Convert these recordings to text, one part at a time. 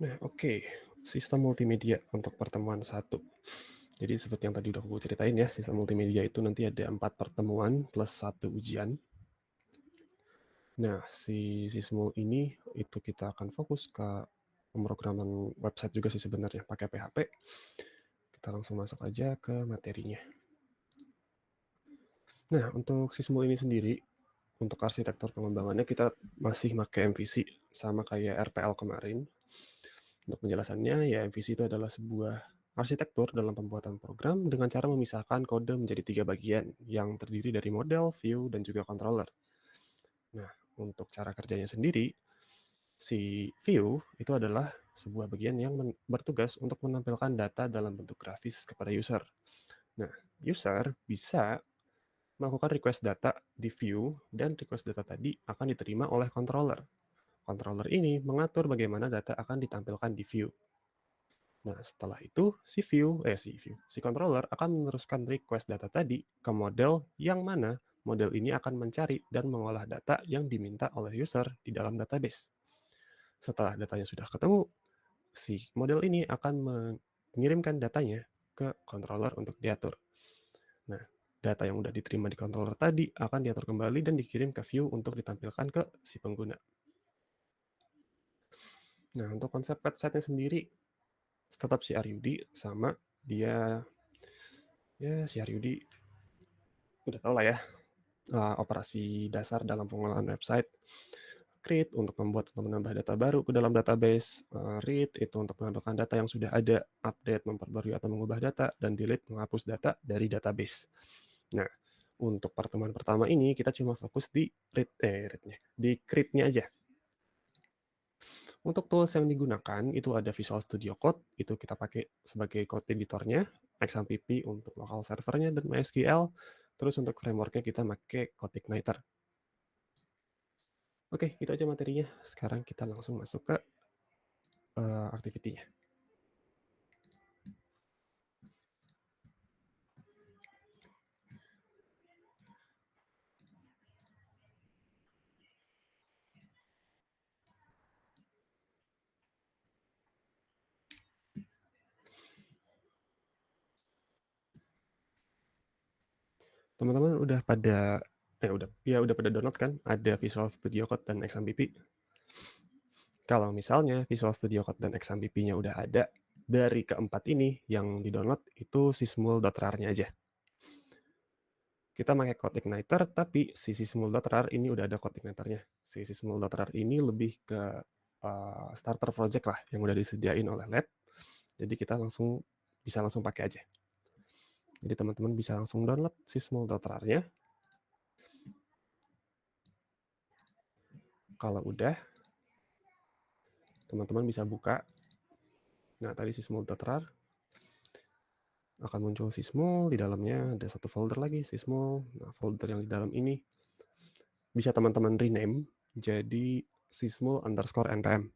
Nah, oke. Sistem multimedia untuk pertemuan 1. Jadi seperti yang tadi udah aku ceritain ya, sistem multimedia itu nanti ada 4 pertemuan plus 1 ujian. Nah, si Sismul ini itu kita akan fokus ke pemrograman website juga sih sebenarnya pakai PHP. Kita langsung masuk aja ke materinya. Nah, untuk Sismul ini sendiri, untuk arsitektur pengembangannya kita masih pakai MVC sama kayak RPL kemarin. Untuk penjelasannya, ya MVC itu adalah sebuah arsitektur dalam pembuatan program dengan cara memisahkan kode menjadi 3 bagian yang terdiri dari model, view, dan juga controller. Nah, untuk cara kerjanya sendiri, si view itu adalah sebuah bagian yang bertugas untuk menampilkan data dalam bentuk grafis kepada user. Nah, user bisa melakukan request data di view dan request data tadi akan diterima oleh controller. Controller ini mengatur bagaimana data akan ditampilkan di view. Nah, setelah itu si controller akan meneruskan request data tadi ke model yang mana model ini akan mencari dan mengolah data yang diminta oleh user di dalam database. Setelah datanya sudah ketemu, si model ini akan mengirimkan datanya ke controller untuk diatur. Nah, data yang udah diterima di controller tadi akan diatur kembali dan dikirim ke view untuk ditampilkan ke si pengguna. Nah, untuk konsep website-nya sendiri, tetap si RUD sama dia, ya si RUD udah tau lah ya, operasi dasar dalam pengelolaan website. Create untuk membuat atau menambah data baru ke dalam database, read itu untuk menambahkan data yang sudah ada, update memperbarui atau mengubah data, dan delete menghapus data dari database. Nah, untuk pertemuan pertama ini kita cuma fokus di create-nya aja. Untuk tools yang digunakan itu ada Visual Studio Code, itu kita pakai sebagai code editornya, XAMPP untuk local servernya dan MySQL. Terus untuk frameworknya kita pakai CodeIgniter. Oke, itu aja materinya. Sekarang kita langsung masuk ke activity-nya. Teman-teman udah pada udah pada download kan? Ada Visual Studio Code dan XAMPP. Kalau misalnya Visual Studio Code dan XAMPP-nya udah ada, dari keempat ini yang di-download itu sysmul.rar-nya aja. Kita pakai CodeIgniter, tapi si sysmul.rar ini udah ada CodeIgniter-nya. Si sysmul.rar ini lebih ke starter project lah yang udah disediain oleh lab. Jadi kita bisa langsung pakai aja. Jadi teman-teman bisa langsung download sysmul.rar-nya. Kalau udah, teman-teman bisa buka. Nah, tadi sysmul.rar akan muncul sysmul, di dalamnya ada satu folder lagi sysmul. Nah, folder yang di dalam ini bisa teman-teman rename jadi sysmul_npm.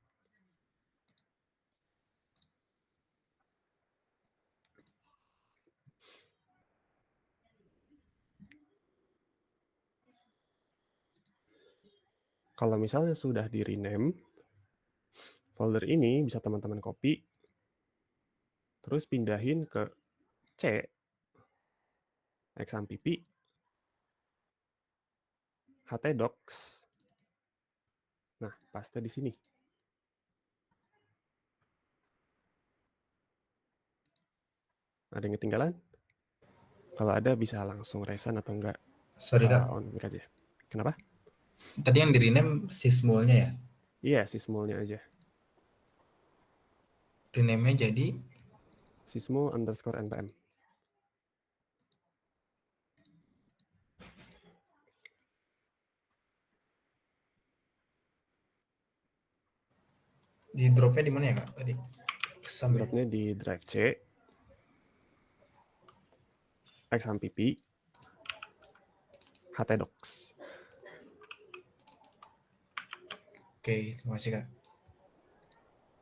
Kalau misalnya sudah di rename, folder ini bisa teman-teman copy, terus pindahin ke C, XAMPP, htdocs. Nah, paste di sini. Ada yang ketinggalan? Kalau ada bisa langsung resign atau enggak Sorry Kak, on mic aja. Kenapa? tadi yang di rename sysmulnya ya? Iya, sysmulnya aja. Rename-nya jadi sysmul_npm. di dropnya di mana ya Kak tadi? Sampai Dropnya di drive C, XAMPP, htdocs. Oke, terima kasih Kak.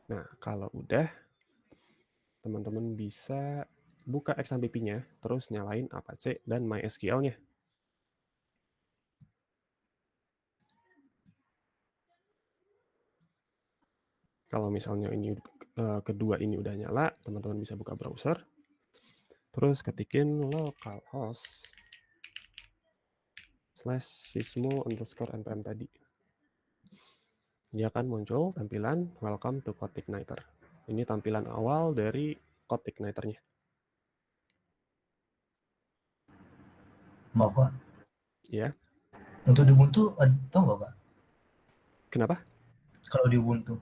Nah, kalau udah, teman-teman bisa buka XAMPP-nya, terus nyalain Apache dan MySQL-nya. Kalau misalnya ini kedua ini udah nyala, teman-teman bisa buka browser, terus ketikin localhost/sysmul_npm tadi. Dia akan muncul tampilan welcome to CodeIgniter. Ini tampilan awal dari CodeIgniter-nya. Maaf Pak, Ya, untuk di Ubuntu tahu nggak Pak? kenapa? Kalau di Ubuntu.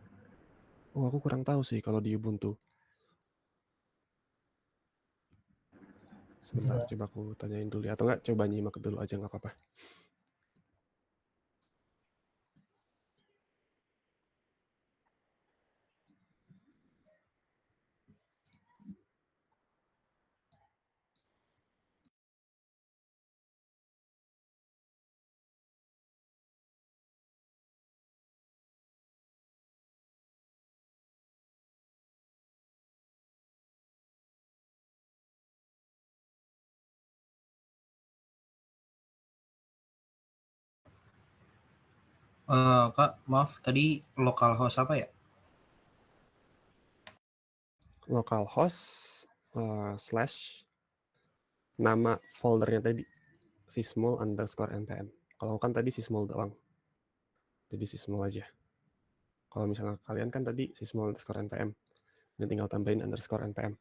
Oh, aku kurang tahu sih kalau di Ubuntu. Sebentar, Iya. coba aku tanyain dulu ya. Atau enggak, coba nyimak dulu aja, nggak apa-apa. Kak, maaf tadi localhost apa ya? Localhost slash nama foldernya tadi, sysmul_npm. Kalau kan tadi sysmul doang. Jadi sysmul aja. Kalau misalnya kalian kan tadi sysmul_npm. Ini tinggal tambahin _npm.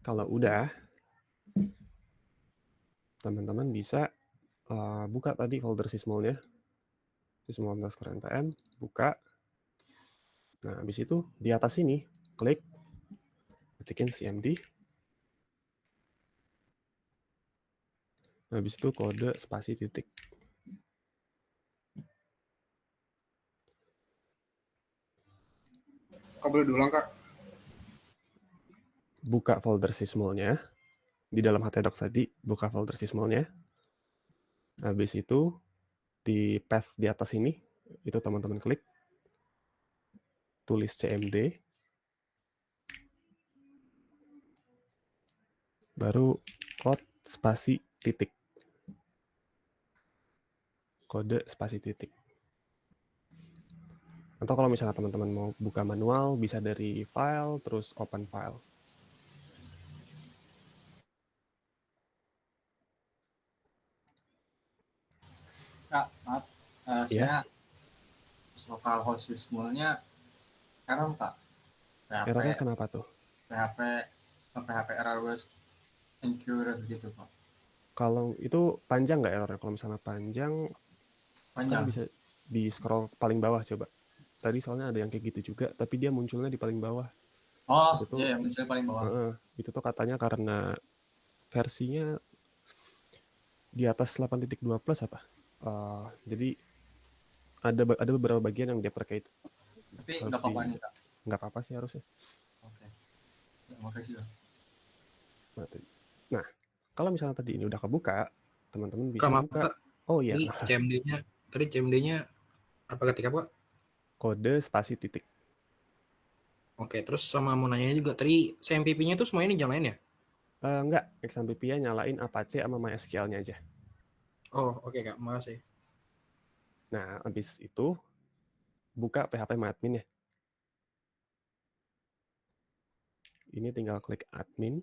Kalau udah, teman-teman bisa buka tadi folder sysmulnya, sysmul_npm, buka. Nah, habis itu di atas sini, klik, ketikin cmd. Habis itu kode spasi titik. Kak boleh diulang Kak? Buka folder sysmulnya. Di dalam htdocs tadi, buka folder sysmulnya. Habis itu, di path di atas ini, itu teman-teman klik. Tulis cmd. Baru code spasi titik. Kode spasi titik. Atau kalau misalnya teman-teman mau buka manual, bisa dari file, terus open file. Kak, maaf. Iya. Saya localhost sysmulnya error Kak. Errornya kenapa tuh? PHP error incurred gitu Pak. Kalau itu panjang nggak errornya? Kalau misalnya panjang, kan Panjang. bisa di scroll paling bawah coba. Tadi soalnya ada yang kayak gitu juga, tapi dia munculnya di paling bawah. Oh, Itu tuh, iya, munculnya paling bawah. itu tuh katanya karena versinya di atas 8.2 plus apa? Jadi ada beberapa bagian yang deprecated. Tapi Harus nggak apa-apa nih Kak. nggak apa-apa sih harusnya. Oke. Terima kasih Kak. Nah, kalau misalnya tadi ini udah kebuka, teman-teman bisa Kak, maaf buka. Kak. Oh iya, Tadi CMD-nya apa ketika Pak? kode spasi titik. Oke, terus sama mau nanya juga tadi CMPP-nya tuh semuanya dinyalain ya? Enggak, XAMPP-nya nyalain Apache sama MySQL-nya aja. Oh, oke Kak, makasih. Nah, habis itu buka phpMyAdmin ya. Ini tinggal klik admin.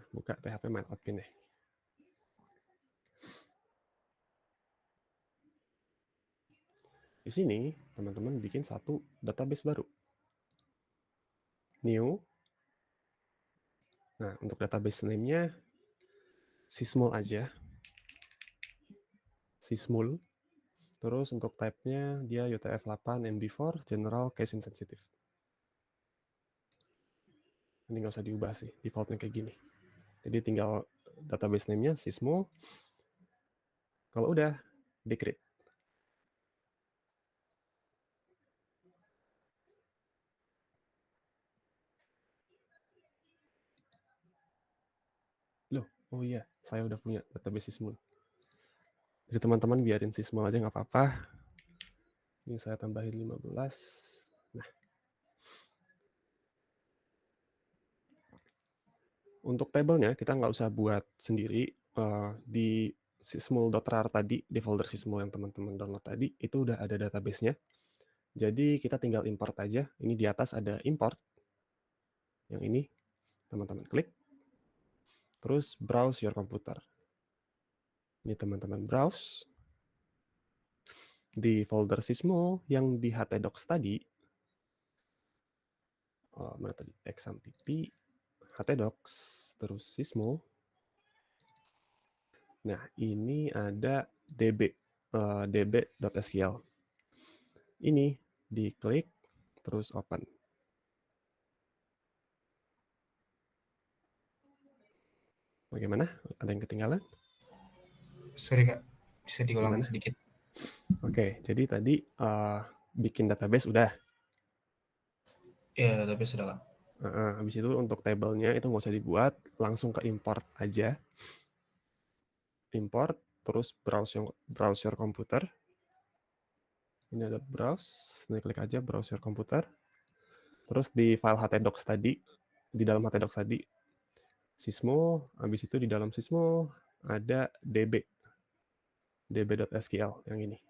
Buka phpMyAdmin ya. Di sini, teman-teman bikin satu database baru. New. Nah, untuk database name-nya sysmul aja. Sysmul. Terus untuk type-nya dia UTF-8 MD4 General Case Insensitive. Ini nggak usah diubah sih, defaultnya kayak gini. Jadi tinggal database name-nya sysmul. Kalau udah, decrypt. Loh, oh iya, saya udah punya database sysmul. Jadi teman-teman biarin sysmol aja nggak apa-apa. Ini saya tambahin 15. Nah, untuk tabelnya kita nggak usah buat sendiri. Di sysmol.rar tadi, di folder sysmol yang teman-teman download tadi, itu udah ada database-nya. Jadi kita tinggal import aja. Ini di atas ada import. Yang ini, teman-teman klik. Terus browse your computer. Ini teman-teman browse. Di folder sysmol yang di htdocs tadi, mana tadi? XAMPP, htdocs, terus sysmol. Nah, ini ada db.sql. Ini diklik, terus open. Bagaimana? Ada yang ketinggalan? Sorry Kak, bisa diulang Gimana? sedikit. Oke, jadi tadi bikin database udah. Ya, database sudah Kak. Habis itu untuk tabelnya itu nggak usah dibuat, langsung ke import aja. Import, terus browse your computer. Ini ada browse, ini klik aja browse your computer. Terus di file htdocs tadi, di dalam htdocs tadi, sysmol, habis itu di dalam sysmol ada db.sql yang ini.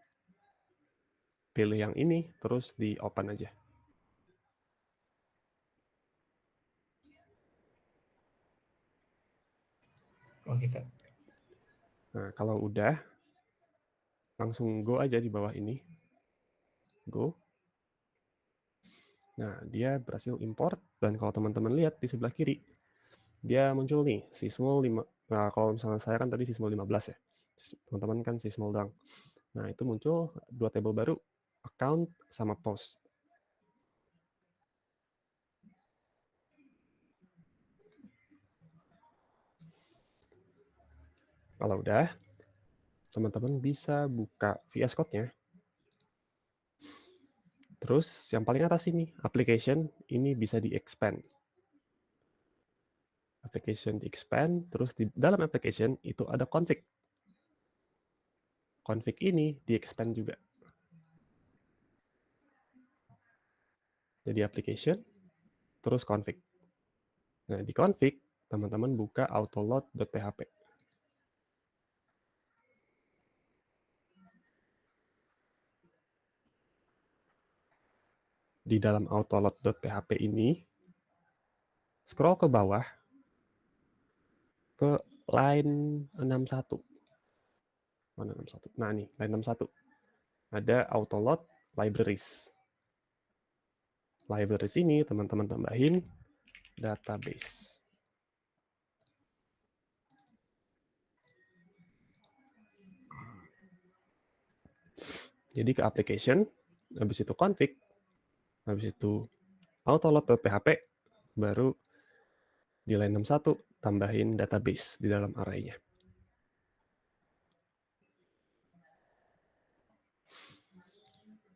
Pilih yang ini, terus di open aja. Oke Kak. Nah, kalau udah, langsung go aja di bawah ini. Go. Nah, dia berhasil import, dan kalau teman-teman lihat di sebelah kiri, dia muncul nih, sysmol 5. Nah, kalau misalnya saya kan tadi sysmol 15 ya. Teman-teman kan sysmol doang. Nah, itu muncul 2 table baru, account sama post. Kalau udah, teman-teman bisa buka VS Code-nya. Terus yang paling atas ini, application, ini bisa di-expand. Application di-expand, terus di dalam application itu ada config. Config ini di-expand juga. Jadi application, terus config. Nah, di config, teman-teman buka autoload.php. Di dalam autoload.php ini, scroll ke bawah, ke line 61. Mana 61? Nah, nih, line 61. Ada autoload libraries. Libraries ini teman-teman tambahin database. Jadi ke application, habis itu config, habis itu autoload.php, baru di line 61 tambahin database di dalam array-nya.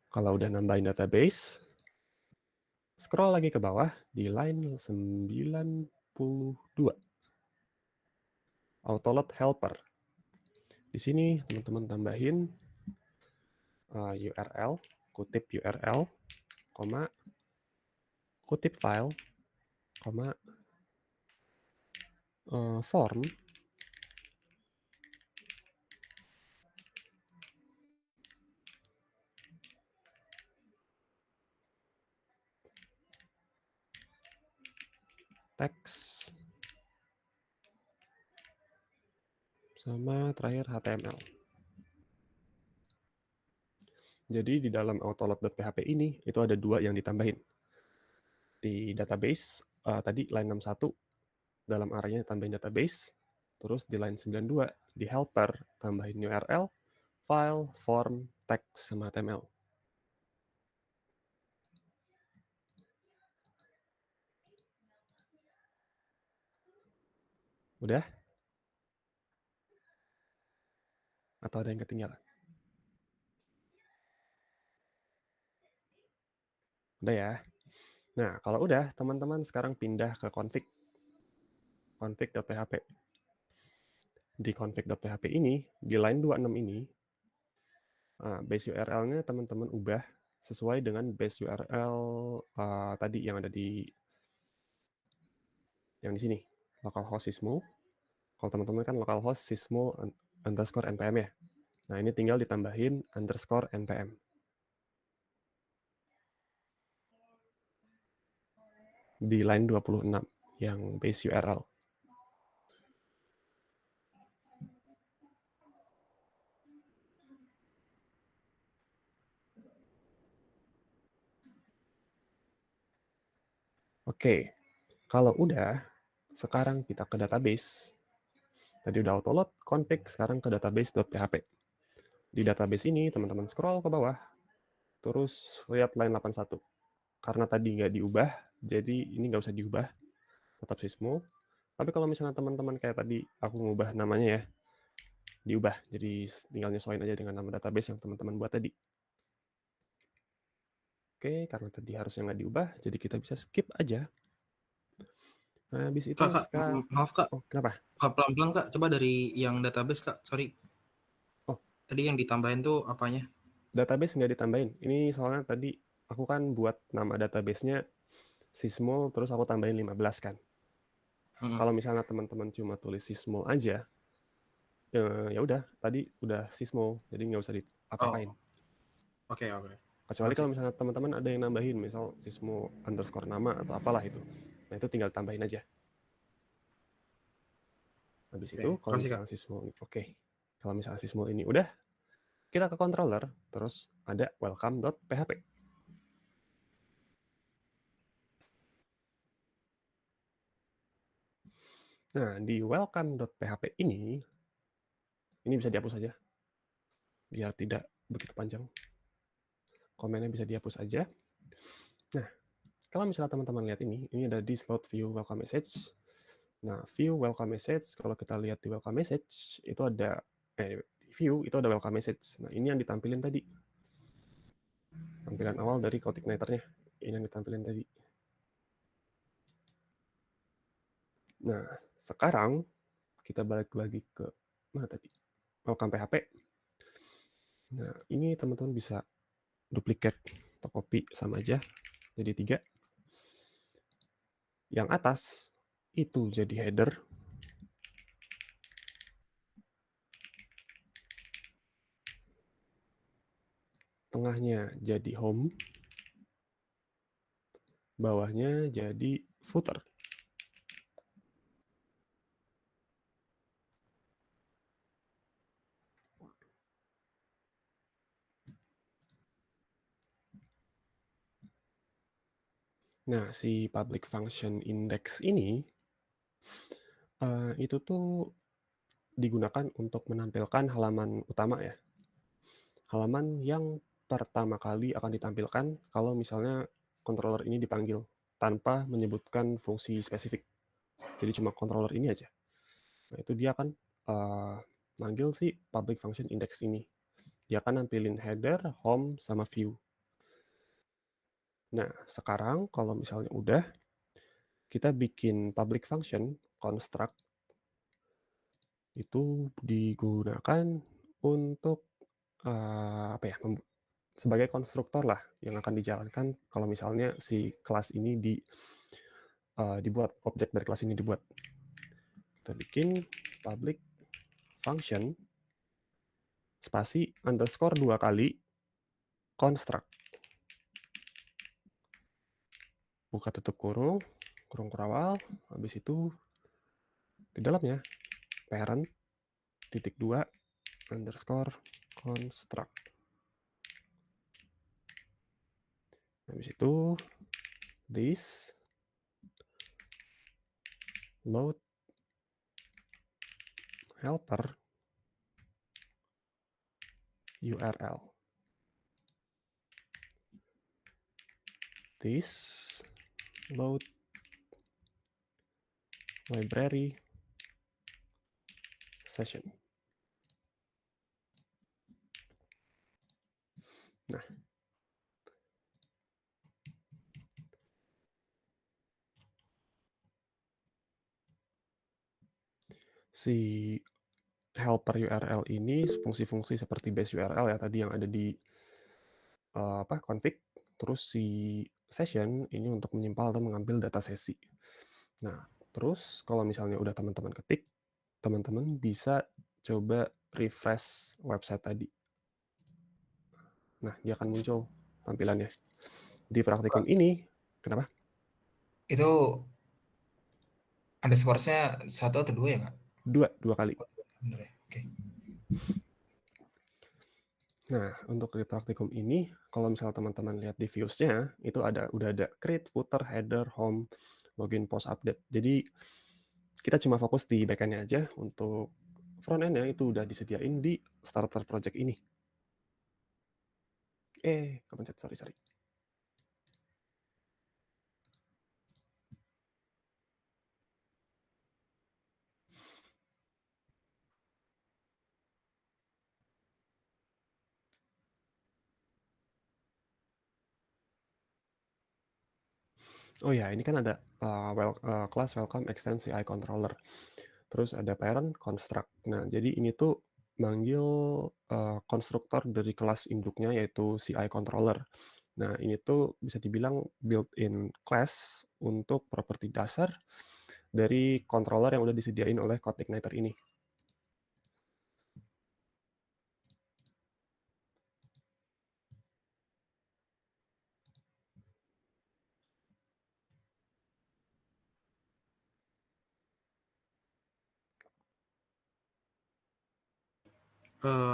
Kalau udah nambahin database, scroll lagi ke bawah di line 92. Autoload helper. Di sini teman-teman tambahin URL, kutip URL, koma, kutip file, koma, form, teks, sama terakhir HTML. Jadi di dalam autoload.php ini itu ada 2 yang ditambahin. Di database tadi line 61 dalam array-nya tambahin database, terus di line 92 di helper tambahin URL, file, form, teks sama HTML. Udah? Atau ada yang ketinggalan? Udah ya. Nah, kalau udah, teman-teman sekarang pindah ke config. Config.php. di config.php ini, di line 26 ini, base URL-nya teman-teman ubah sesuai dengan base URL tadi yang ada di sini, localhost sysmul. Kalau teman-teman kan localhost sysmul underscore npm ya. Nah, ini tinggal ditambahin underscore npm. Di line 26 yang base URL. Oke, kalau udah, sekarang kita ke database. Tadi udah autoload, config, sekarang ke database.php. Di database ini, teman-teman scroll ke bawah, terus lihat line 81. Karena tadi nggak diubah, jadi ini nggak usah diubah, tetap sysmul. Tapi kalau misalnya teman-teman kayak tadi, aku ngubah namanya ya, diubah. Jadi tinggal nyesuaiin aja dengan nama database yang teman-teman buat tadi. Oke, karena tadi harusnya nggak diubah, jadi kita bisa skip aja. Nah, habis itu Kak, sekarang... maaf Kak. Oh, kenapa? Pelan-pelan Kak, coba dari yang database Kak, sorry. Oh. Tadi yang ditambahin tuh apanya? Database nggak ditambahin. Ini soalnya tadi aku kan buat nama database-nya sysmul, terus aku tambahin 15 kan. Kalau misalnya teman-teman cuma tulis sysmul aja, ya udah, tadi udah sysmul, jadi nggak usah diapa-apain. Oke. Kecuali kalau misalnya teman-teman ada yang nambahin, misal sysmul underscore nama atau apalah itu. Nah, itu tinggal tambahin aja. Habis itu, kalau misalnya sysmul, kalau misalnya sysmul ini udah, kita ke controller, terus ada welcome.php. Nah, di welcome.php ini bisa dihapus aja, biar tidak begitu panjang. Komennya bisa dihapus aja. Nah, kalau misalnya teman-teman lihat ini ada di slot view welcome message. Nah, view welcome message, kalau kita lihat di welcome message, itu ada, view itu ada welcome message. Nah, ini yang ditampilin tadi. Tampilan awal dari CodeIgniter-nya. Ini yang ditampilin tadi. Nah, sekarang kita balik lagi ke mana tadi? Welcome PHP. Nah, ini teman-teman bisa duplicate atau copy sama aja. Jadi 3. Yang atas itu jadi header. Tengahnya jadi home. Bawahnya jadi footer. Nah, si public function index ini itu tuh digunakan untuk menampilkan halaman utama ya. Halaman yang pertama kali akan ditampilkan kalau misalnya controller ini dipanggil tanpa menyebutkan fungsi spesifik. Jadi cuma controller ini aja. Nah, itu dia akan manggil si public function index ini. Dia akan nampilin header, home, sama view. Nah, sekarang kalau misalnya udah, kita bikin public function construct itu digunakan untuk sebagai konstruktor lah yang akan dijalankan kalau misalnya si kelas ini dibuat, objek dari kelas ini dibuat. Kita bikin public function spasi underscore 2 kali construct. Buka tutup kurung, kurung kurawal, habis itu di dalamnya parent titik 2 underscore construct. Habis itu this load helper URL. This load library session. Nah, si helper URL ini fungsi-fungsi seperti base URL ya tadi yang ada di config, terus si session ini untuk menyimpan atau mengambil data sesi. Nah, terus kalau misalnya udah teman-teman ketik, teman-teman bisa coba refresh website tadi. Nah, dia akan muncul tampilannya. Di praktikum ini, kenapa? Itu underscore-nya 1 atau 2 ya, Kak? 2 kali. Bener ya? Oke. Nah, untuk di praktikum ini, kalau misalnya teman-teman lihat di views-nya, itu udah ada create, footer, header, home, login, post, update. Jadi, kita cuma fokus di backend-nya aja. Untuk front-end-nya itu udah disediain di starter project ini. Kepencet, sorry. Oh ya, ini kan ada class welcome extend CI controller. Terus ada parent construct. Nah, jadi ini tuh manggil konstruktor dari kelas induknya yaitu CI controller. Nah, ini tuh bisa dibilang built-in class untuk properti dasar dari controller yang udah disediain oleh CodeIgniter ini.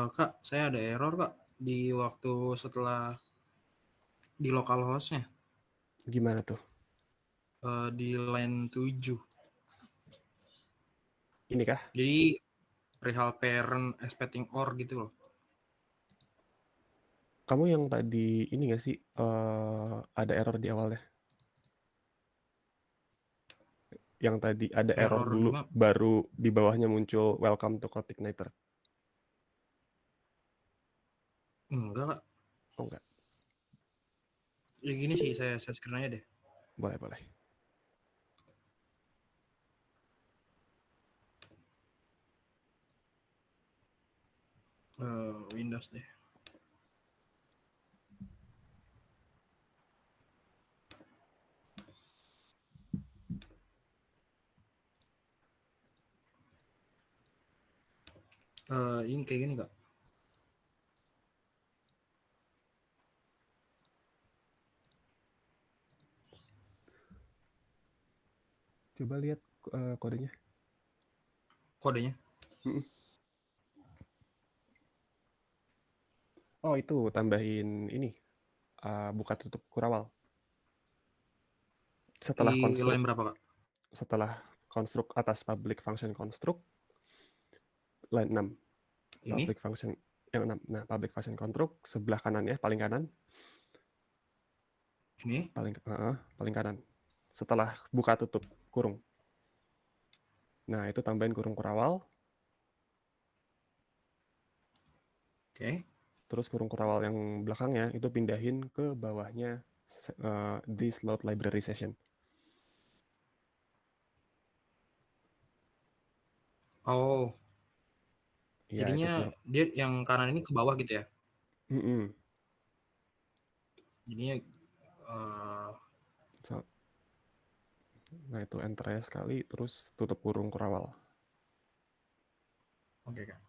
Kak, saya ada error Kak di waktu setelah di localhost-nya. Gimana tuh? Di line 7. Ini kah? Jadi perihal parent expecting or gitu loh. Kamu yang tadi ini nggak sih ada error di awalnya? Yang tadi ada error dulu, Gimana? baru di bawahnya muncul welcome to CodeIgniter. Enggak Kak. Oh enggak, Ya gini sih, saya screen aja deh. boleh. Windows deh. Ini kayak gini Kak. Coba lihat kodenya. Kodenya. Oh itu tambahin ini buka tutup kurawal. Setelah Di konstruk, line berapa Kak? setelah konstruk atas public function konstruk, line 6. Ini? Public function yang 6. Nah, public function konstruk sebelah kanannya, paling kanan. Ini? Paling kanan. Setelah buka tutup kurung. Nah, itu tambahin kurung kurawal. Oke. Terus kurung kurawal yang belakangnya itu pindahin ke bawahnya this load library session. Oh. Ya, Jadinya dia yang kanan ini ke bawah gitu ya? Jadinya nah itu enter ya sekali, terus tutup kurung kurawal. oke Kak.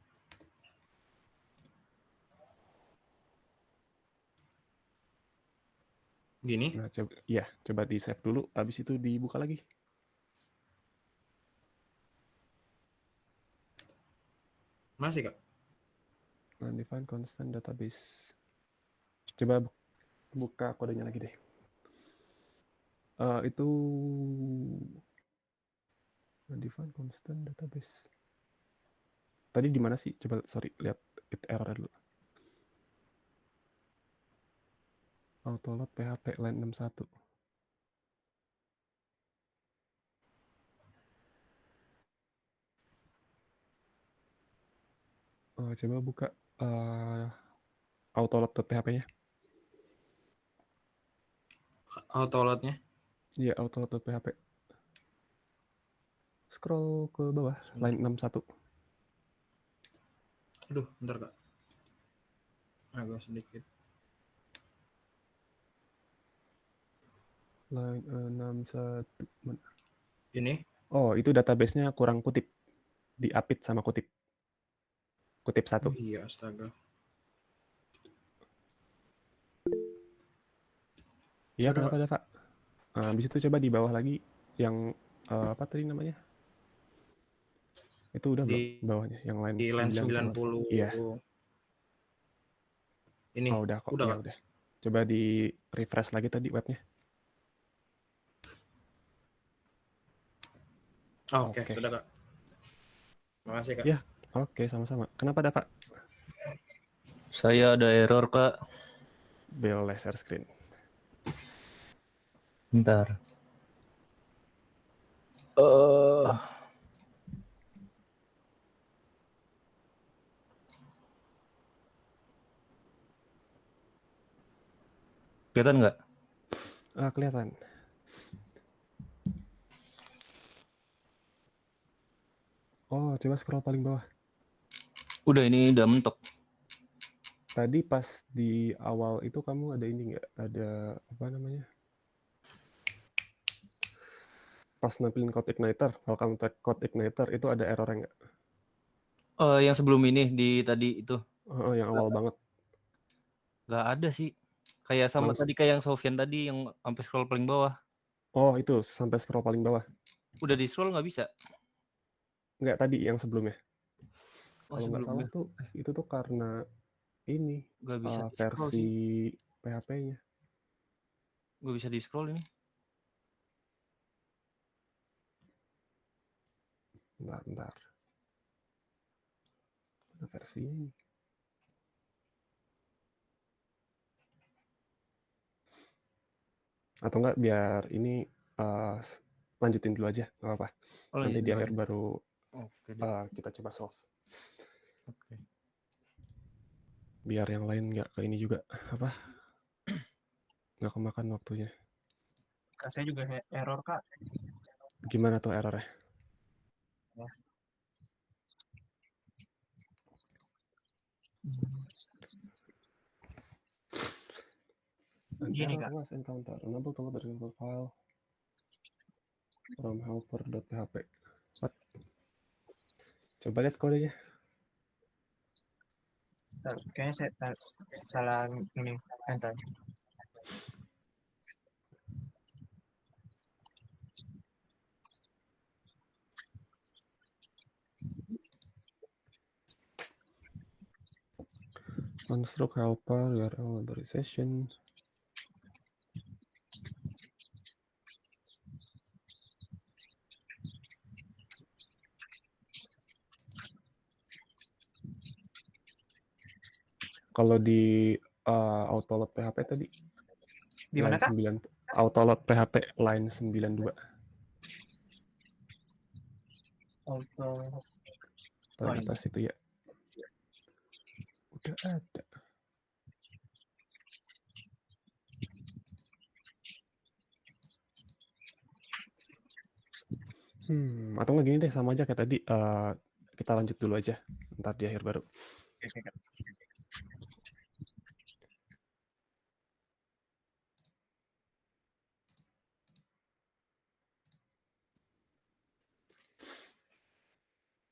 Gini? Nah, coba di save dulu, habis itu dibuka lagi. Masih Kak? Undefined constant database. Coba buka kodenya lagi deh. Itu undefined constant database. Tadi di mana sih? Coba lihat error dulu. Autoload PHP line 61. Coba buka autoload.php-nya. Autoload-nya? Iya, autoload.php. Scroll ke bawah, line 61. Aduh, bentar Kak. Agak sedikit. Line 61. Ini. Oh, itu database-nya kurang kutip. Diapit sama kutip. Kutip Oh 1. iya, astaga. Iya, Sudah, kenapa ada, Pak? Habis itu coba di bawah lagi yang apa tadi namanya? Itu udah belum Di bawahnya yang line di line 90. 90. Iya. Ini. Oh, udah kok. Udah Iya, Kak. udah. Coba di refresh lagi tadi webnya. Oh, oke, Oke. sudah Kak. Makasih Kak. Ya, oke, sama-sama. Kenapa ada, Pak? Saya ada error, Kak. Boleh share screen. Bentar. Kelihatan nggak? Kelihatan. Oh, coba scroll paling bawah. Udah, ini udah mentok. Tadi pas di awal itu kamu ada ini nggak? Ada apa namanya? Pas nampilin code igniter, welcome to code igniter, itu ada errornya nggak? Yang sebelum ini di tadi itu Yang awal banget. nggak ada sih. Kayak sama tadi kayak yang Sofian tadi yang sampai scroll paling bawah. Oh, itu sampai scroll paling bawah. Udah di scroll nggak bisa. Nggak, tadi yang sebelumnya. Oh, Kalau nggak salah sebelumnya. tuh itu tuh karena ini Nggak bisa di scroll versi sih. PHP-nya. Nggak bisa di scroll ini. Bentar. Ada versinya ini. Atau enggak biar ini lanjutin dulu aja, nggak apa-apa. Oh, Nanti lanjutin di dulu akhir aja. baru Oke deh. kita coba solve. Oke. Biar yang lain nggak ke ini juga apa? Nggak kemakan waktunya. Kak, saya juga error, Kak. Gimana tuh errornya? Ya. An Gini, error Kak. was encountered. Unable to load the removable file from helper.php. What? Coba lihat kodenya. Kayaknya saya salah ini enter. Construct helper URL authorization. Kalau di autoload PHP tadi Di mana, Kak? autoload PHP line 92. Paling atas itu ya. Udah ada. Atau nggak gini deh, sama aja kayak tadi, kita lanjut dulu aja, ntar di akhir baru.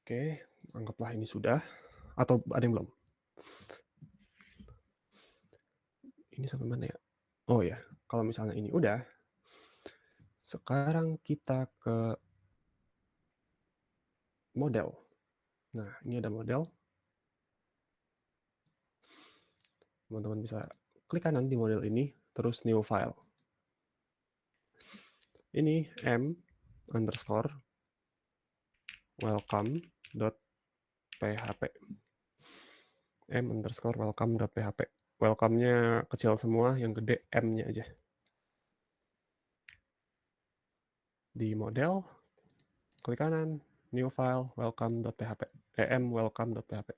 Oke, anggaplah ini sudah, atau ada yang belum? Ini sampai mana ya? Oh ya, kalau misalnya ini udah, sekarang kita ke model. Nah, ini ada model. Teman-teman bisa klik kanan di model ini, terus new file. Ini m_welcome.php. m_welcome.php. Welcome-nya kecil semua, yang gede M-nya aja. Di model, klik kanan, new file, welcome.php. m_welcome.php.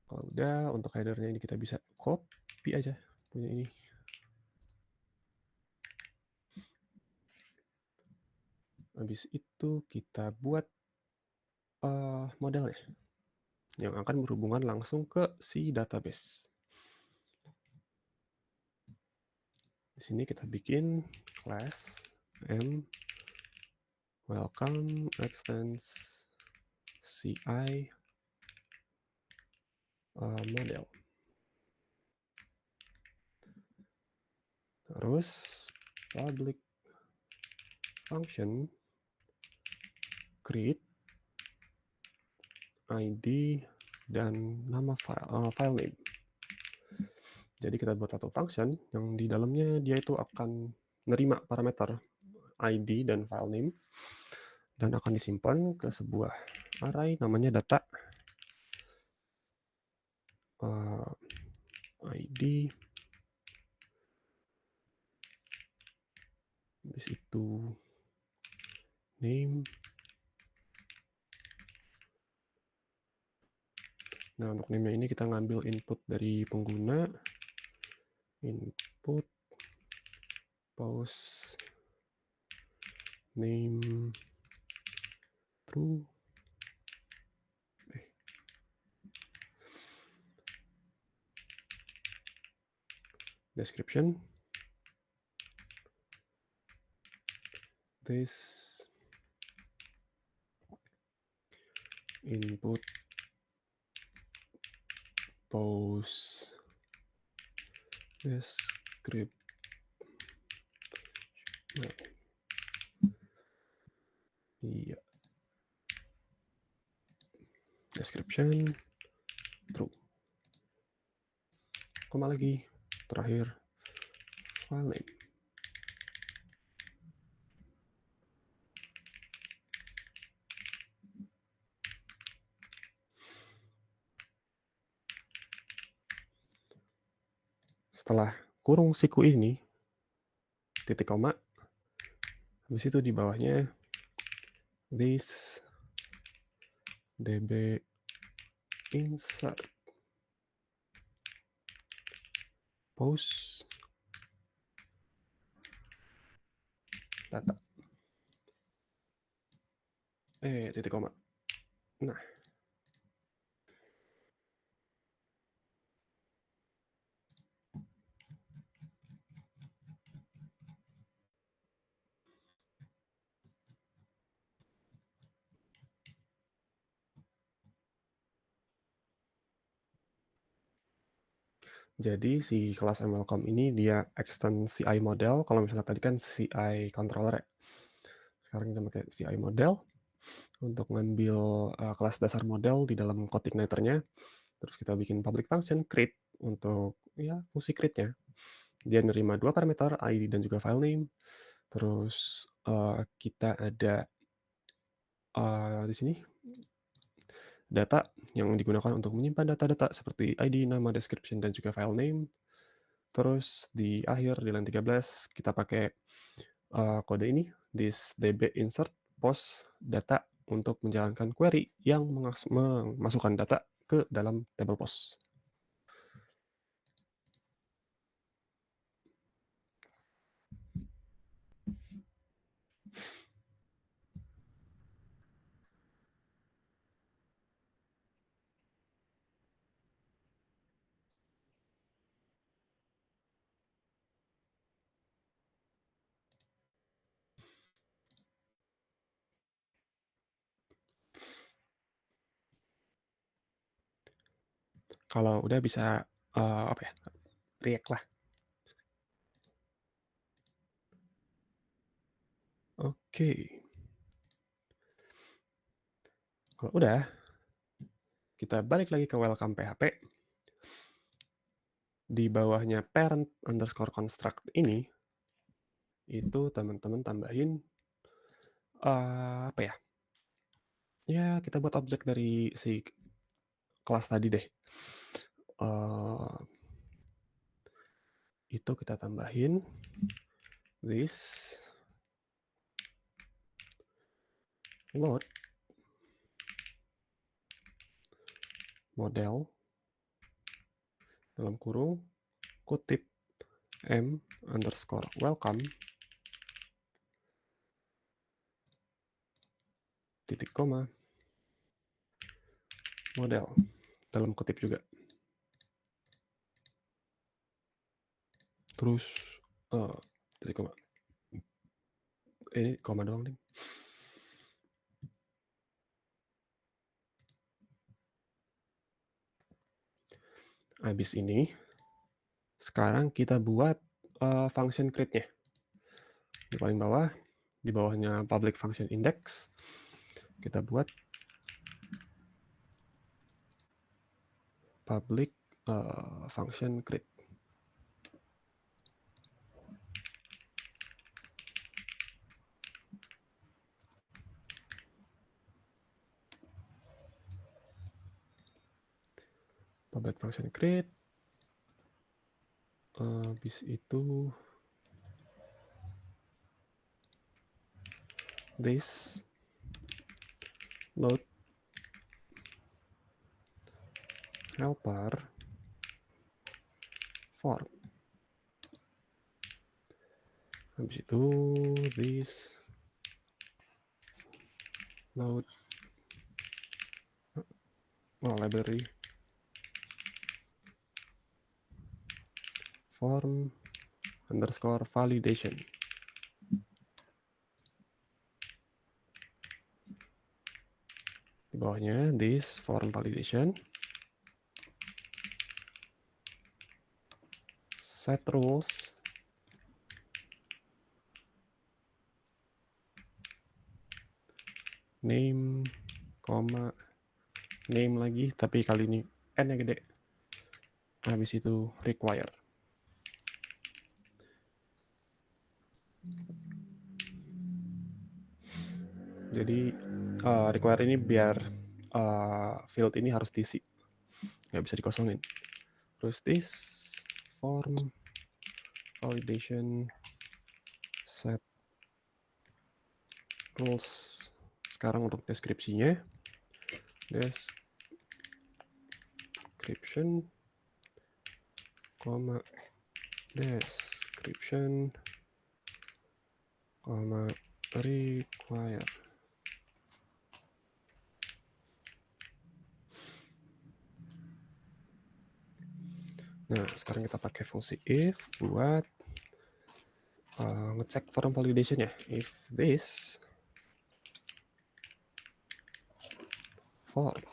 Kalau udah, untuk header-nya ini kita bisa copy aja punya ini. Habis itu kita buat modelnya. yang akan berhubungan langsung ke si database. Di sini kita bikin class m welcome extends CI model. Terus public function create ID dan nama file name. Jadi kita buat satu function yang di dalamnya dia itu akan menerima parameter ID dan file name dan akan disimpan ke sebuah array namanya data ID, habis itu name. Nah, untuk name ini kita ngambil input dari pengguna, input post name true. Description this input post description. Iya. Description true. Koma lagi. Terakhir file name. Setelah kurung siku ini, titik koma, habis itu di bawahnya this db insert post data. Titik koma. Nah. Jadi si kelas MWelcome ini dia extend CI model. Kalau misalnya tadi kan CI controller ya. Sekarang kita pakai CI model untuk ngambil kelas dasar model di dalam code igniter-nya. Terus kita bikin public function create untuk ya fungsi create-nya. Dia nerima dua parameter ID dan juga file name. Terus kita ada di sini data yang digunakan untuk menyimpan data-data seperti ID, nama, description, dan juga file name. Terus di akhir di line 13 kita pakai kode ini, this db insert post data untuk menjalankan query yang memasukkan data ke dalam table post. Kalau udah bisa react lah. Oke. Kalau udah, kita balik lagi ke welcome PHP. Di bawahnya parent underscore construct ini, itu teman-teman tambahin apa ya? Ya, kita buat objek dari si kelas tadi deh. Itu kita tambahin this load model dalam kurung kutip m underscore welcome titik koma model dalam kutip juga. Terus titik koma. Ini koma doang nih. Habis ini sekarang kita buat function create-nya. Di paling bawah, di bawahnya public function index, kita buat public function create. Public function create. Habis itu this load helper form. Habis itu this load library form underscore validation. Di bawahnya this form validation set rules name, name lagi, tapi kali ini n-nya gede. Habis itu require. Jadi require ini biar field ini harus diisi, nggak bisa dikosongin. Terus this form validation set rules. Sekarang untuk deskripsinya, description, description, require. Nah, sekarang kita pakai fungsi if buat ngecek form validation ya. If this form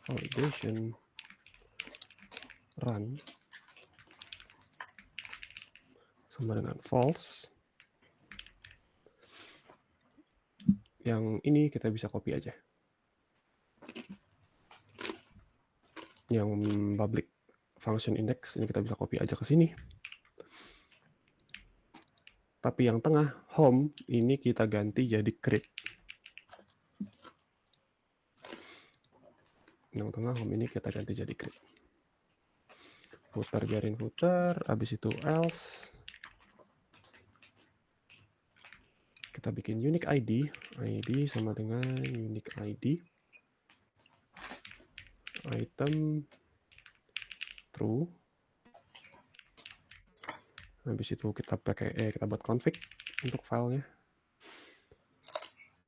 validation run sama dengan false, yang ini kita bisa copy aja. Yang public function index ini kita bisa copy aja ke sini. Tapi yang tengah home ini kita ganti jadi create. Yang tengah home ini kita ganti jadi create. Footer biarin footer, habis itu else. Kita bikin unique ID, ID sama dengan unique ID. Item true. Habis itu kita pakai kita buat config untuk filenya.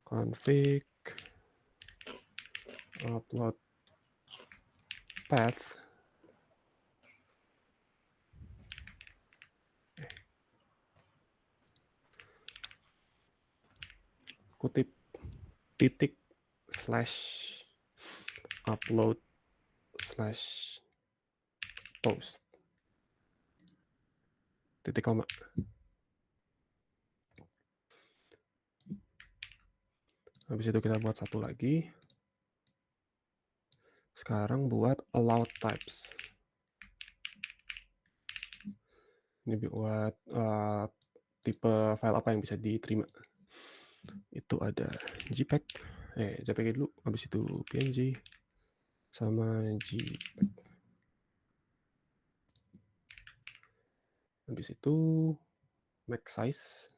Config upload path kutip titik slash upload slash post titik koma. Habis itu kita buat satu lagi. Sekarang buat allowed types. Ini buat tipe file apa yang bisa diterima. Itu ada JPEG, JPG dulu, habis itu PNG sama JPEG. Habis itu max size.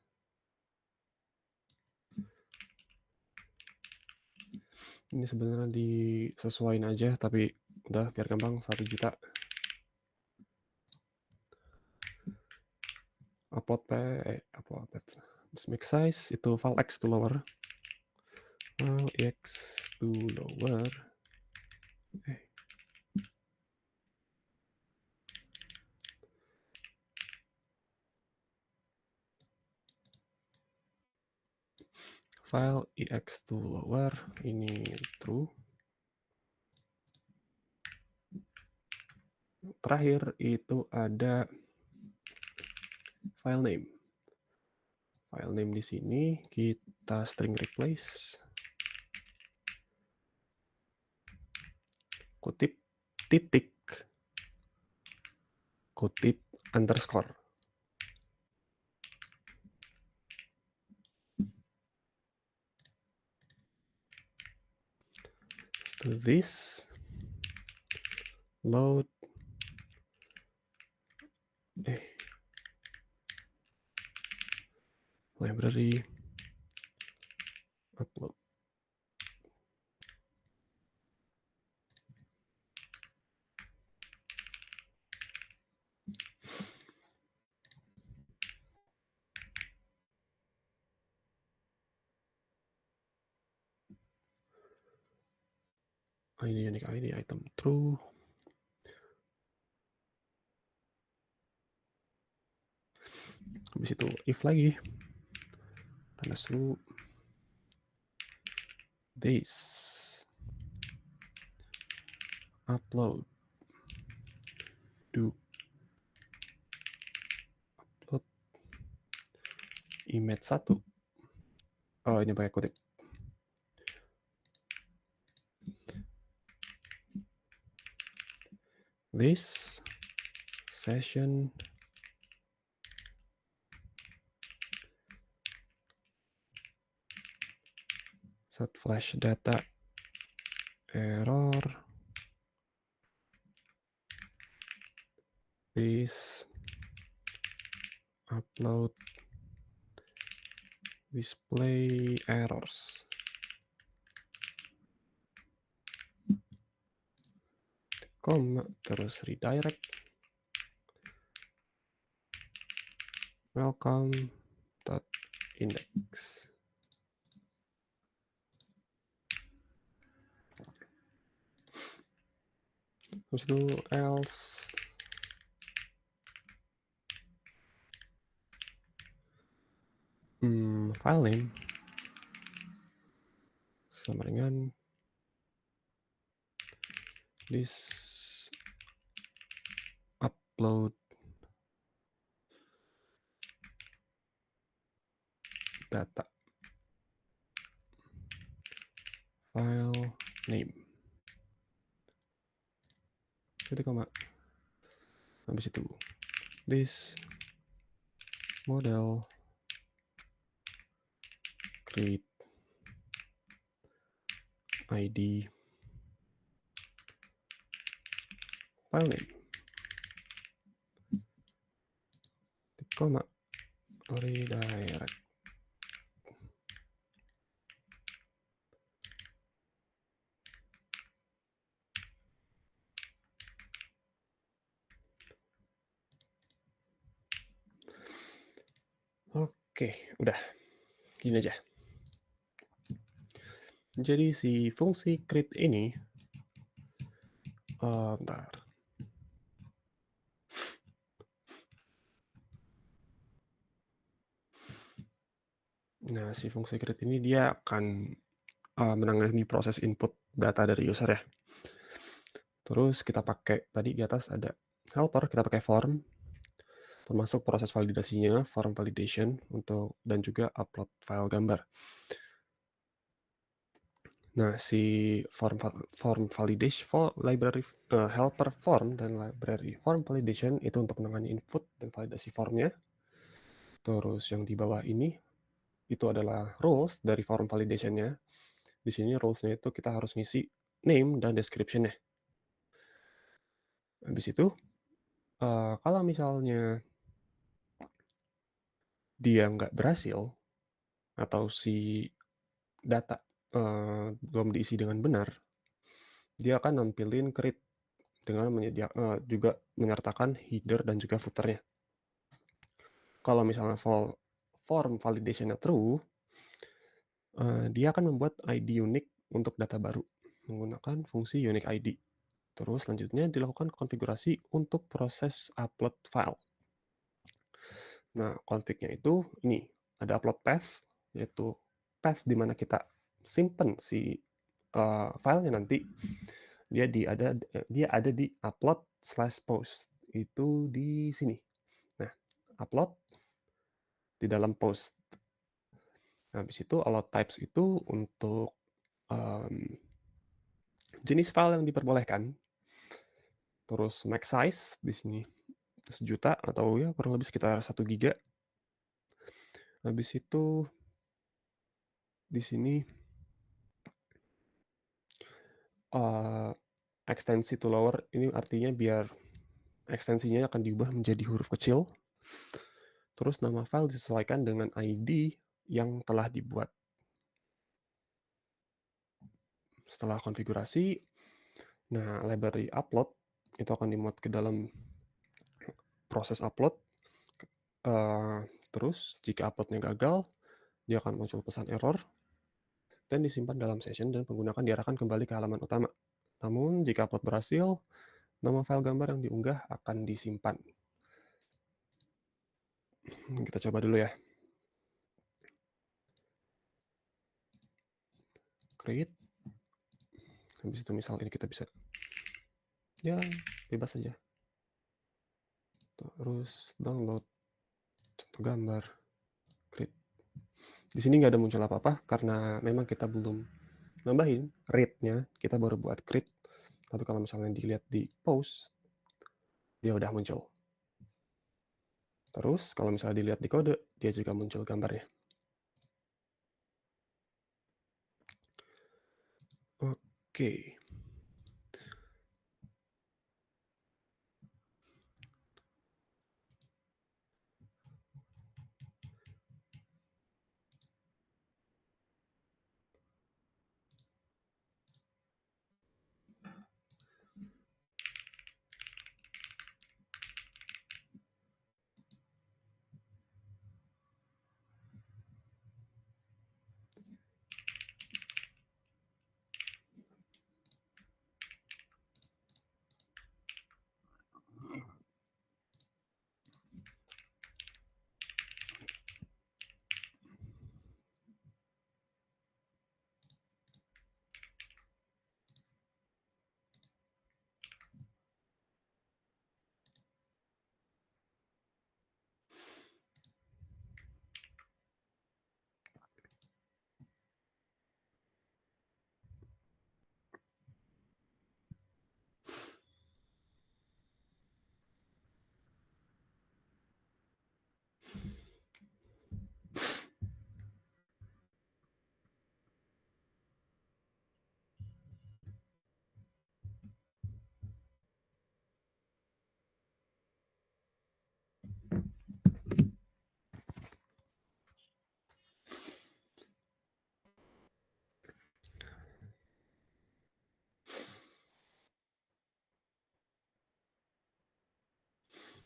Ini sebenarnya disesuaikan aja, tapi udah biar gampang 1 juta. Upload max size itu file X to lower. File X to lower. File ex2 lower, ini true. Terakhir itu ada file name. File name di sini kita string replace, kutip titik, kutip underscore. To this load library upload. ID unique ID item true. Habis itu if lagi, tanda seru this upload do upload image 1. Oh, ini pakai kutip. This session set flash data error. This upload display errors. Terus redirect welcome.index. Terus itu else file name sama dengan this upload data file name. Jadi koma. Habis itu this model create ID file name, koma, redirect. Oke, udah. Gini aja. Jadi si fungsi create ini, bentar. Nah, si fungsi create ini dia akan menangani proses input data dari user ya. Terus kita pakai, tadi di atas ada helper, kita pakai form, termasuk proses validasinya, form validation, dan juga upload file gambar. Nah, si form validation, library helper form dan library form validation itu untuk menangani input dan validasi formnya. Terus yang di bawah ini itu adalah rules dari form validation-nya. Di sini rules-nya itu kita harus ngisi name dan description-nya. Habis itu, kalau misalnya dia nggak berhasil atau si data belum diisi dengan benar, dia akan nampilin create dengan juga menyertakan header dan juga footer-nya. Kalau misalnya form validation-nya true, dia akan membuat ID unik untuk data baru. menggunakan fungsi unique ID. Terus selanjutnya dilakukan konfigurasi untuk proses upload file. Nah, config-nya itu ini, ada upload path, yaitu path di mana kita simpen si filenya nanti. Dia ada di upload/post. Itu di sini. Nah, upload di dalam post. Nah, habis itu allowed types itu untuk jenis file yang diperbolehkan. Terus max size di sini 1 juta atau ya kurang lebih sekitar 1 giga. Habis itu di sini ekstensi to lower, ini artinya biar ekstensinya akan diubah menjadi huruf kecil. Terus nama file disesuaikan dengan ID yang telah dibuat. Setelah konfigurasi, nah library upload itu akan dimuat ke dalam proses upload. Terus jika uploadnya gagal, dia akan muncul pesan error dan disimpan dalam session dan penggunaan diarahkan kembali ke halaman utama. Namun jika upload berhasil, nama file gambar yang diunggah akan disimpan. Kita coba dulu ya. Create. Habis itu misal ini kita bisa, ya bebas saja. Terus download contoh gambar, create. Di sini nggak ada muncul apa-apa karena memang kita belum nambahin read-nya, kita baru buat create. Tapi kalau misalnya dilihat di post, dia udah muncul. Terus kalau misalnya dilihat di kode, dia juga muncul gambarnya. Oke.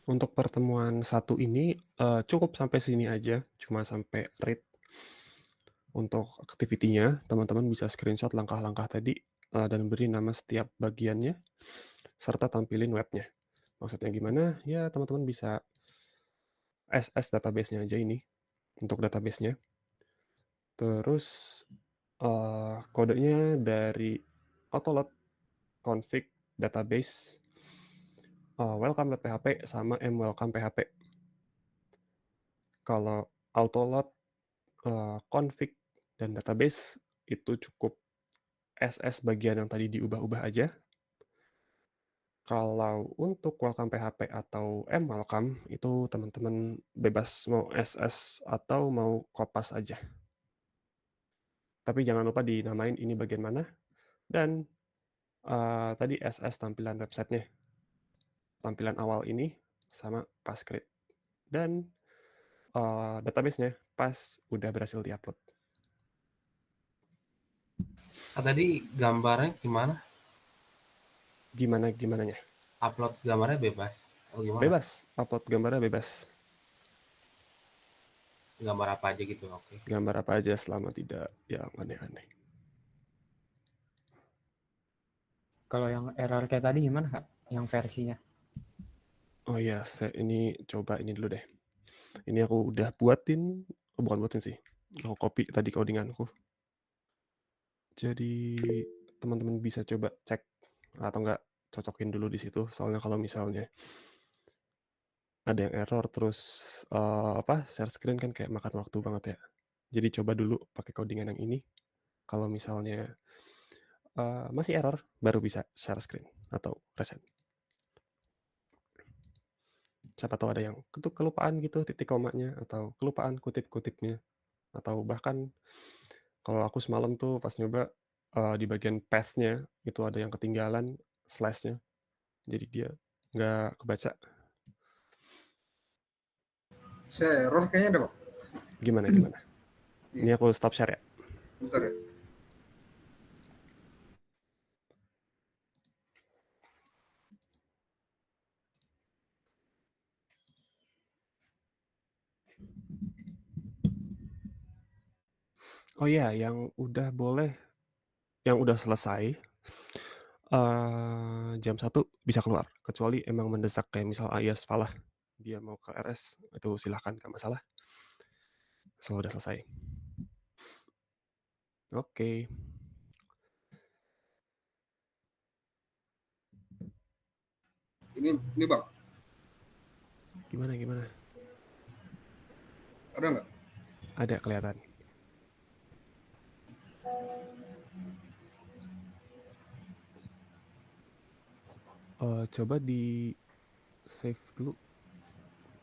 Untuk pertemuan satu ini cukup sampai sini aja, cuma sampai read. Untuk activity-nya, teman-teman bisa screenshot langkah-langkah tadi dan beri nama setiap bagiannya, serta tampilin webnya. Maksudnya gimana? Ya teman-teman bisa SS database-nya aja ini, untuk database-nya. Terus kodenya dari autoload config database welcome.php sama mwelcome.php. Kalau autoload config dan database itu cukup SS bagian yang tadi diubah-ubah aja. Kalau untuk welcome PHP atau mwelcome itu teman-teman bebas mau SS atau mau kopas aja. Tapi jangan lupa dinamain ini bagian mana. Dan tadi SS tampilan websitenya. Tampilan awal ini sama pas create. Dan database-nya pas udah berhasil diupload. Tadi gambarnya gimana? Gimananya? Upload gambarnya bebas? Atau gimana? Bebas, upload gambarnya bebas. Gambar apa aja gitu, oke. Gambar apa aja selama tidak yang aneh-aneh. Kalau yang error kayak tadi gimana Kak? Yang versinya? Oh iya, ini coba ini dulu deh. Ini aku udah buatin, bukan buatin sih. Aku copy tadi codinganku. Jadi teman-teman bisa coba cek atau enggak cocokin dulu di situ. Soalnya kalau misalnya ada yang error terus share screen kan kayak makan waktu banget ya. Jadi coba dulu pakai codingan yang ini. Kalau misalnya masih error, baru bisa share screen atau reset. Siapa tahu ada yang kelupaan gitu titik komanya atau kelupaan kutip-kutipnya atau bahkan kalau aku semalam tuh pas nyoba di bagian path-nya itu ada yang ketinggalan slash-nya. Jadi dia nggak kebaca. Saya error kayaknya ada, Pak. Gimana? Ini aku stop share ya. Bentar ya. Oh iya, yang udah selesai jam 1 bisa keluar. Kecuali emang mendesak kayak misal Ayas Falah, dia mau ke RS, itu silahkan, nggak masalah. Asal udah selesai. Oke. Ini Bang, Gimana? ada nggak? Ada kelihatan. Coba di save dulu.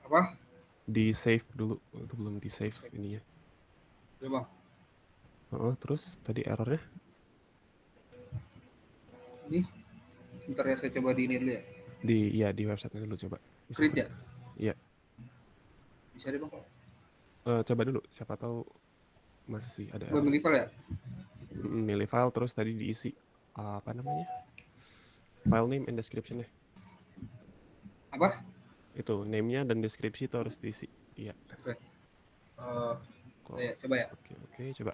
Apa? Di save dulu. Itu belum di save ininya. Ya Bang. Terus tadi errornya? Ini, bentar ya saya coba di ini dulu ya. Di website-nya dulu coba. Bisa. Create ya? Iya. Bisa deh Bang. Coba dulu, siapa tahu masih ada Coba error. milih file ya? Milih file terus tadi diisi apa namanya? File name and description-nya. Apa? Itu name-nya dan deskripsi itu harus diisi. Iya. Oke. Ya, coba ya. Oke, coba.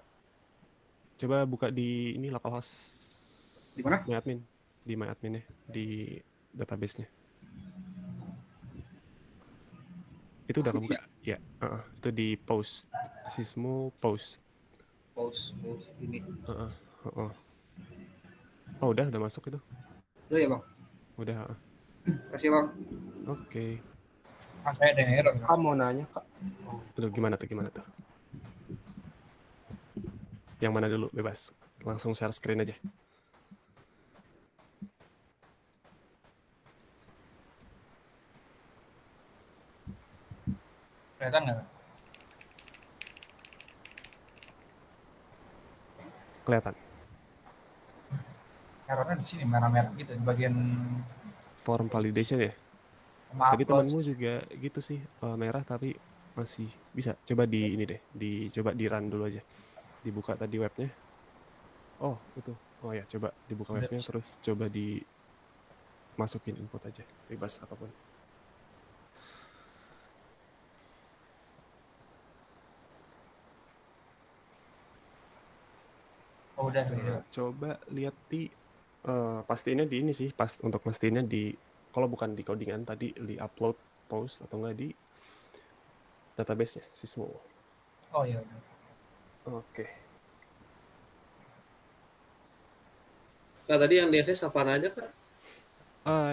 Coba buka di ini localhost. Di mana? MyAdmin. Di MyAdmin-nya, di database-nya. Itu udah kebuka? Ya. Itu di post. Sysmo post. Pause ini. Oh, udah masuk itu. Udah ya Bang? Udah. Kasih Bang. Oke. Saya ada error. Kak mau nanya Kak. Aduh, gimana tuh? Yang mana dulu? Bebas. Langsung share screen aja. Kelihatan nggak? Kelihatan. Errornya di sini merah-merah gitu di bagian Form validation ya? Tadi temanmu juga gitu sih, merah tapi masih bisa. Coba di ini deh, coba di run dulu aja. Dibuka tadi webnya. Oh, itu. Oh ya, coba dibuka webnya terus coba masukin input aja. Bebas apapun. Oh, udah. Coba lihat di pastiinnya di ini sih, untuk pastiinnya kalau bukan di codingan tadi di upload post atau enggak di database-nya Sysmo. Oh iya. Oke. Kak, tadi yang di SS apaan aja Kak?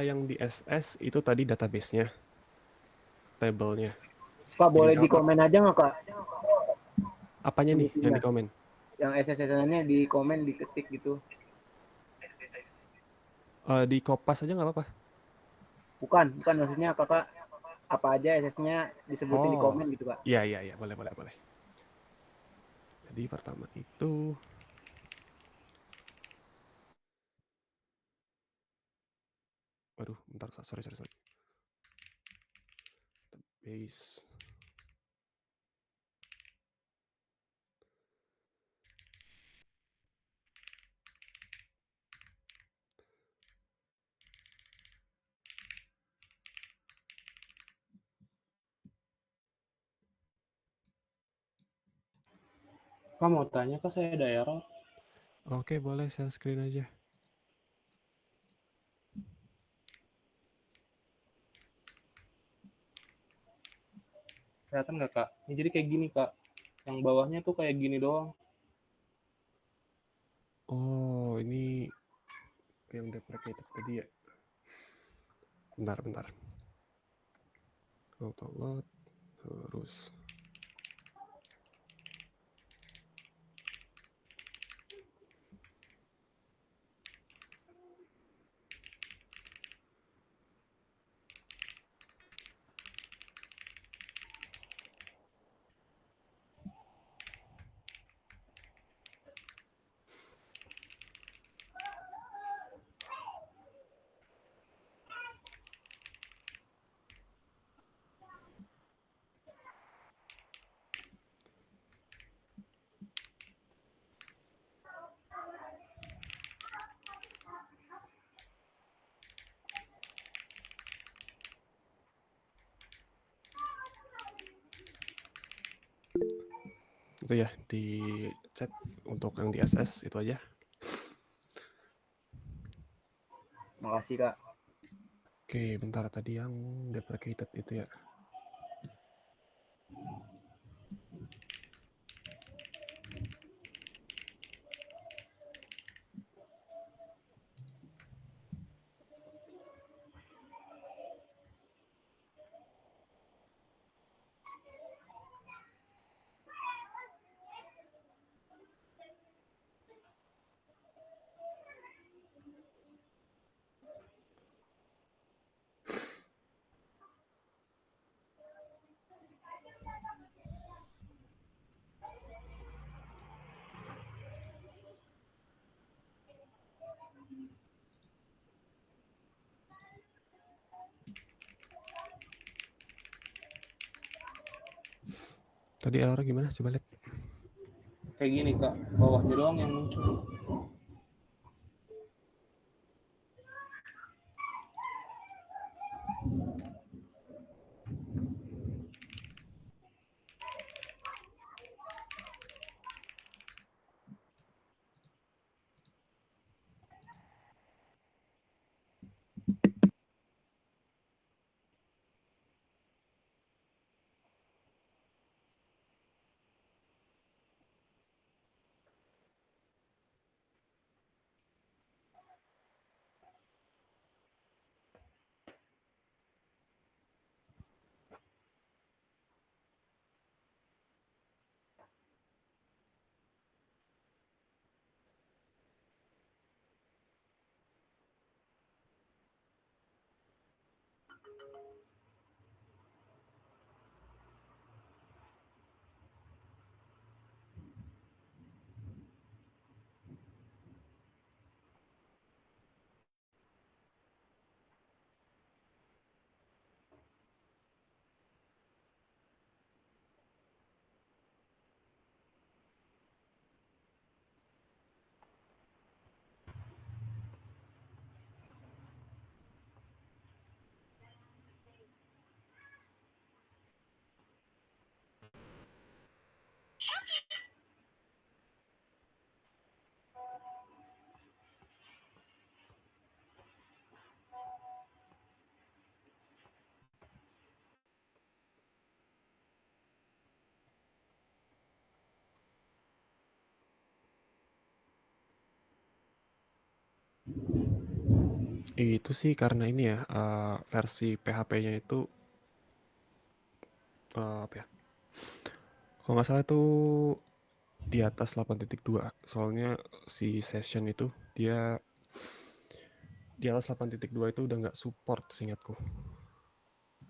Yang di SS itu tadi database-nya, table-nya. Kak, boleh di komen aja nggak Kak? Apanya nih yang di komen? Yang SSN-nya di komen, diketik gitu. Di kopas aja nggak apa-apa? Bukan maksudnya Kakak apa aja SS-nya disebutin di komen gitu Kak. Iya, boleh. Jadi pertama itu waduh, bentar, sorry. Database. Kak mau tanya Kak, saya ada error. Oke, boleh share screen aja. Kelihatan nggak kak? Ini jadi kayak gini kak. Yang bawahnya tuh kayak gini doang. Oh, ini yang deprecated tadi ya. Bentar. Auto load terus. Itu ya di chat untuk yang di SS itu aja. Makasih kak. Oke, bentar tadi yang deprecated itu ya. Tadi error gimana? Coba lihat. Kayak gini kak. Bawahnya doang yang muncul. Itu sih karena ini ya, versi PHP-nya itu apa ya? Kalau nggak salah itu di atas 8.2. Soalnya si session itu dia di atas 8.2 itu udah nggak support seingatku.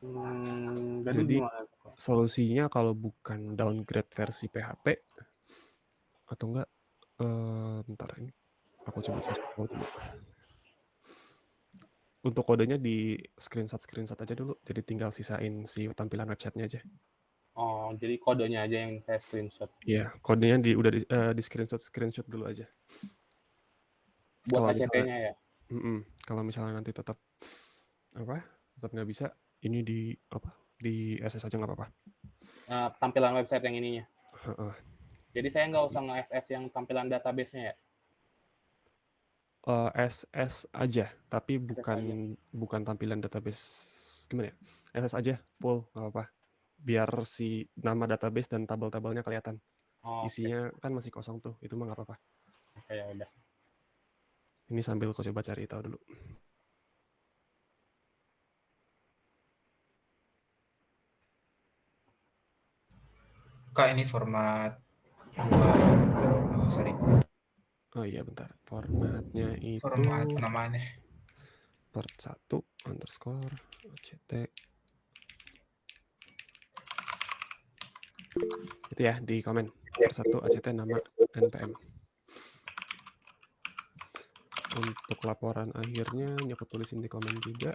Jadi Jadi gimana? solusinya kalau bukan downgrade versi PHP atau enggak, bentar ini aku coba cari tahu dulu. Untuk kodenya di screenshot aja dulu, jadi tinggal sisain si tampilan websitenya aja. Oh, jadi kodenya aja yang saya screenshot. Iya, kodenya udah di screenshot dulu aja. Kalau Buat misalnya, HCP-nya ya? kalau misalnya nanti tetap nggak bisa, ini di SS aja nggak apa-apa. Tampilan website yang ininya. Heeh. Jadi saya nggak usah nge-SS yang tampilan database-nya ya? SS aja, tapi bukan tampilan database. Gimana ya? SS aja, full nggak apa-apa. biar si nama database dan tabel-tabelnya kelihatan. Oh, oke. Isinya kan masih kosong tuh, itu mah nggak apa-apa. Oke, ya udah. Ini sambil aku coba cari tahu dulu. Kak, ini format buat sorry, Oh iya bentar, formatnya itu format penamaannya. _1 underscore ACT. Itu ya di komen _1 ACT nama npm. Untuk laporan akhirnya ini aku tulisin di komen juga.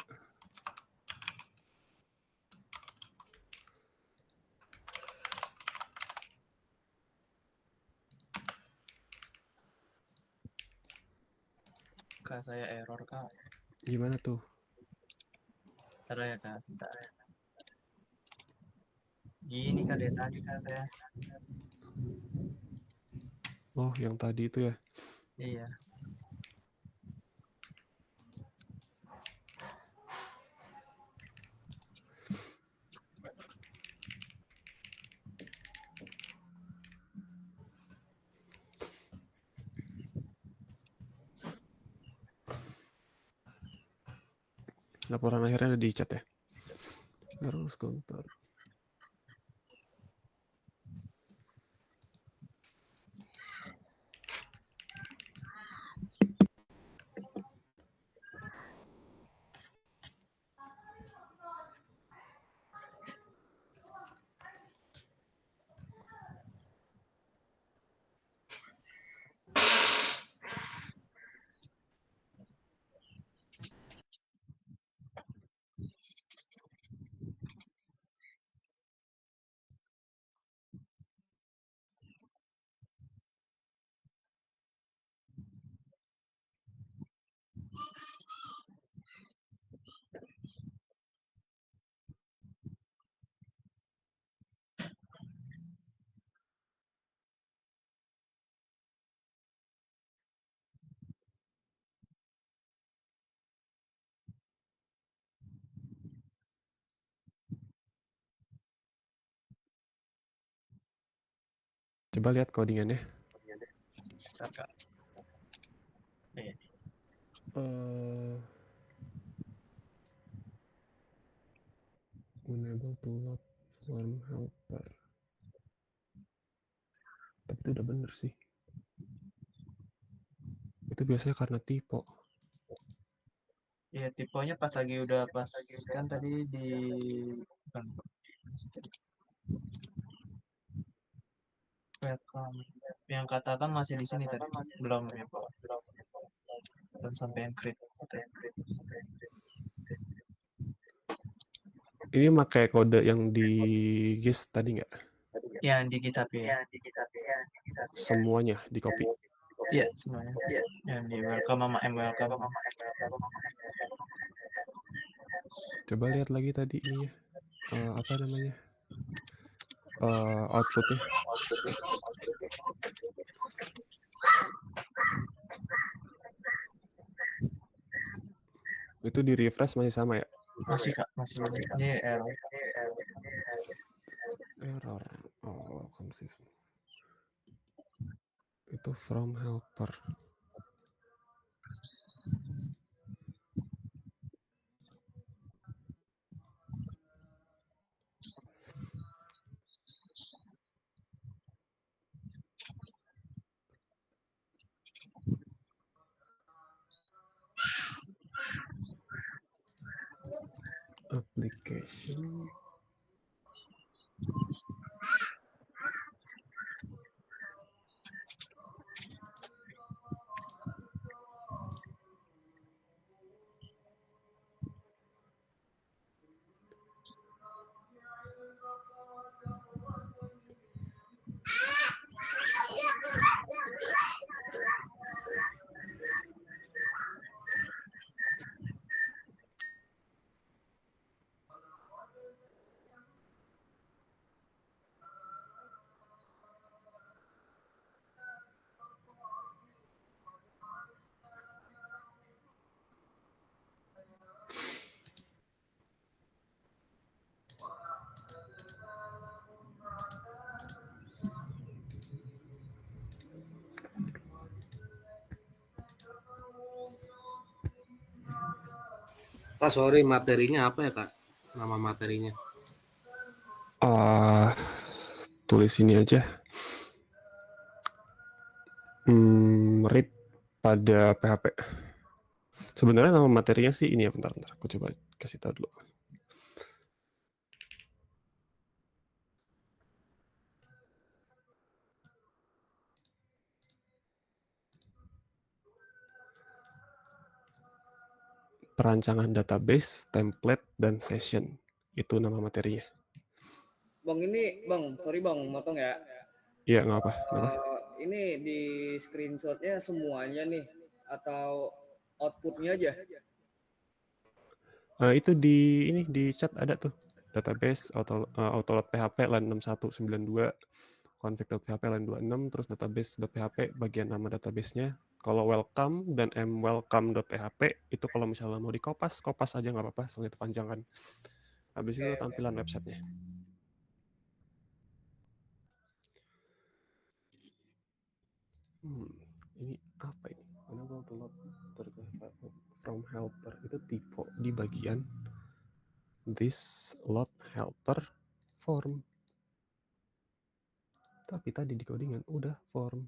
Kak, saya error, Kak. Gimana tuh? Bentar ya, Kak. Sebentar. Gini, Kak, dari tadi, Kak, saya. Oh, yang tadi itu ya. Iya. Laporan akhirnya ada di chat ya. Harus counter. Coba lihat codingannya. Bentar, Kak. Iya. Unable to load form helper. Tapi itu udah bener sih. Itu biasanya karena typo. Iya, tipenya pas lagi udah pas kan tadi di bukan, welcome. Yang katakan masih di sini tadi. Belum ya, Pak. Belum sampai encrypt. Ini pakai kode yang di GIS tadi nggak? Yang di GitHub ya. Semuanya di copy. Iya, semuanya. Yang di welcome sama welcome. Coba lihat lagi tadi ininya. Apa namanya? Outputnya. Itu di refresh masih sama ya? Masih, Kak, masih. Ini error. Error. Oh, consistent. Itu from helper. Application. Kak, sorry, materinya apa ya, Kak? Nama materinya. Tulis ini aja. Read pada PHP. Sebenarnya nama materinya sih ini ya, bentar. Aku coba kasih tahu dulu. Perancangan database, template, dan session. Itu nama materinya. Bang, ini Bang, sorry Bang, motong ya. Iya, nggak apa. Ini di screenshotnya semuanya nih, atau outputnya aja? Itu di chat ada tuh. Database, autoload PHP line 6192, config.php line 26, terus database.php bagian nama database-nya. Kalau welcome dan mwelcome.php itu kalau misalnya mau dikopas, kopas aja nggak apa-apa, soalnya itu panjang kan. Habis itu tampilan websitenya. Ini apa ini? Enable to load from helper itu tipe di bagian this load helper form. Tapi tadi di codingan udah form.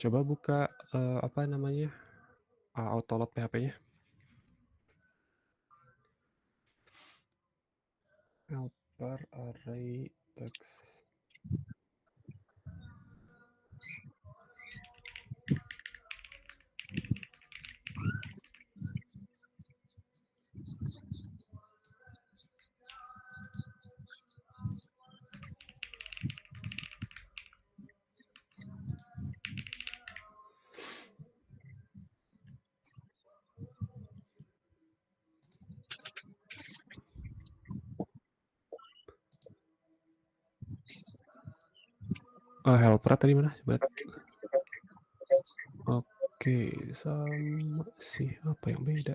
Coba buka apa namanya? Autoload PHP-nya. Helper array text. Helper tadi mana? Oke, sama sih, apa yang beda?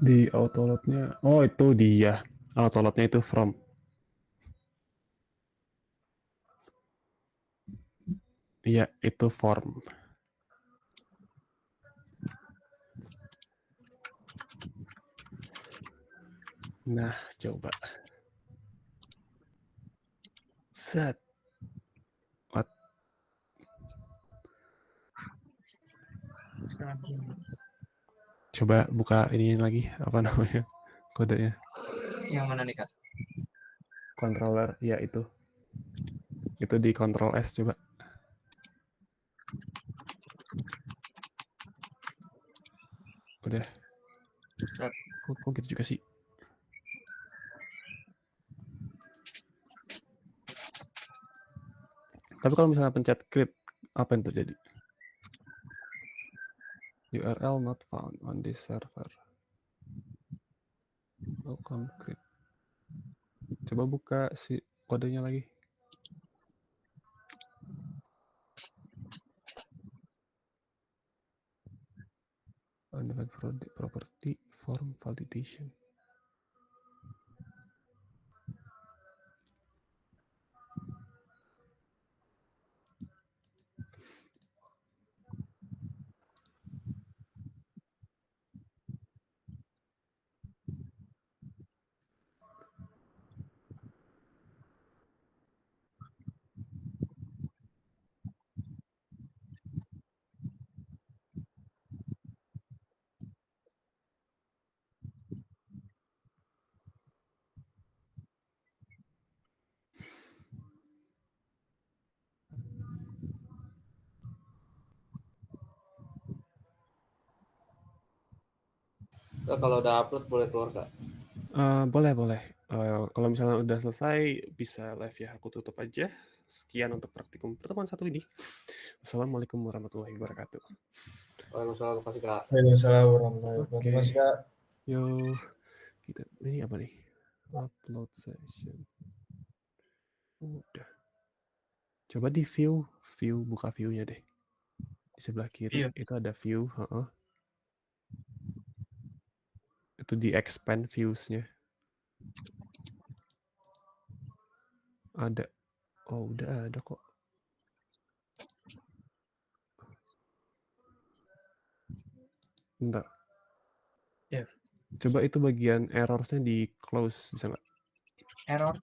Di autoload-nya, oh itu dia. Autoload-nya itu from. Iya, itu form. Nah, coba. Set. What? Coba buka ini lagi, apa namanya? Kodenya. Yang mana nih, Kak? Controller, ya itu. Itu di Ctrl S coba. Udah. Kok gitu juga sih? Tapi kalau misalnya pencet create, apa yang terjadi? URL not found on this server. Welcome create. Coba buka si kodenya lagi. Undefined property form validation. Kak, kalau udah upload boleh keluar Kak. Boleh. Kalau misalnya udah selesai bisa live ya. Aku tutup aja. Sekian untuk praktikum pertemuan satu ini. Assalamualaikum warahmatullahi wabarakatuh. Waalaikumsalam, makasih Kak. Waalaikumsalam warahmatullahi wabarakatuh. Oke. Terima kasih Kak. Yo, kita ini apa nih? Upload session. Udah. Coba di view, buka view-nya deh. Di sebelah kiri View. itu ada view, itu di expand views-nya. Ada. Oh, udah ada kok. Bentar. Ya. Coba itu bagian errors-nya di close, bisa nggak? Error.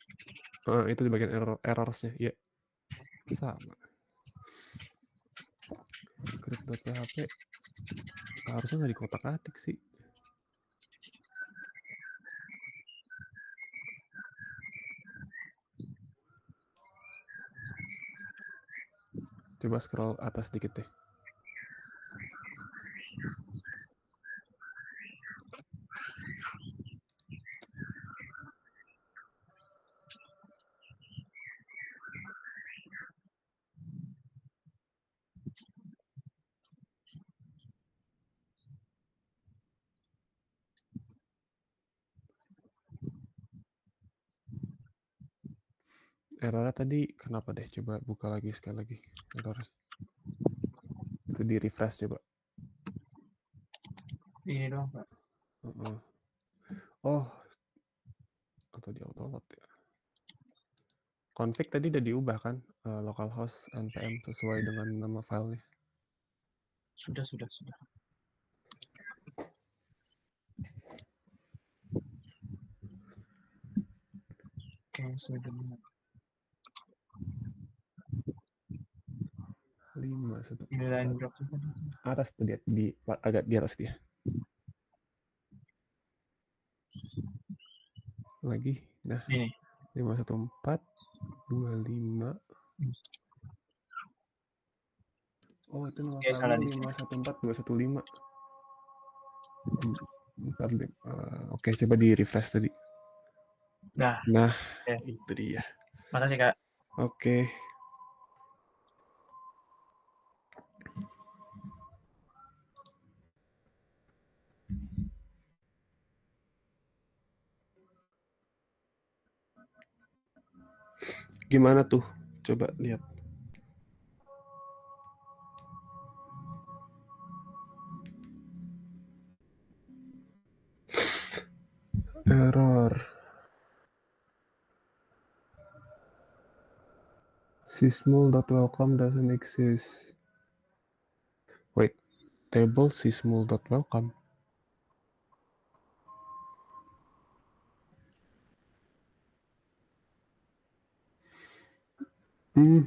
Itu di bagian errors-nya, ya. Sama. Script.php harusnya nggak di kotak-atik sih. Coba scroll atas dikit deh. Errornya tadi kenapa deh? Coba buka lagi sekali lagi. Errornya. Itu di refresh coba. Ini doang Pak. Oh, atau di autoload ya. Config tadi udah diubah kan? Localhost npm sesuai dengan nama filenya. Sudah. Oke, sudah. 5 Nilai berapa? atas tuh di agak di atas dia. Lagi. Nah, Ini. 51425. Oh, itu nama Oke, salah di filenya sini. 514.215. Bentar deh. Oke, coba di refresh tadi. Nah, itu dia. Makasih Kak. Oke. Gimana tuh? Coba lihat. Error. Sysmul.welcome doesn't exist. Wait, table sysmul.welcome.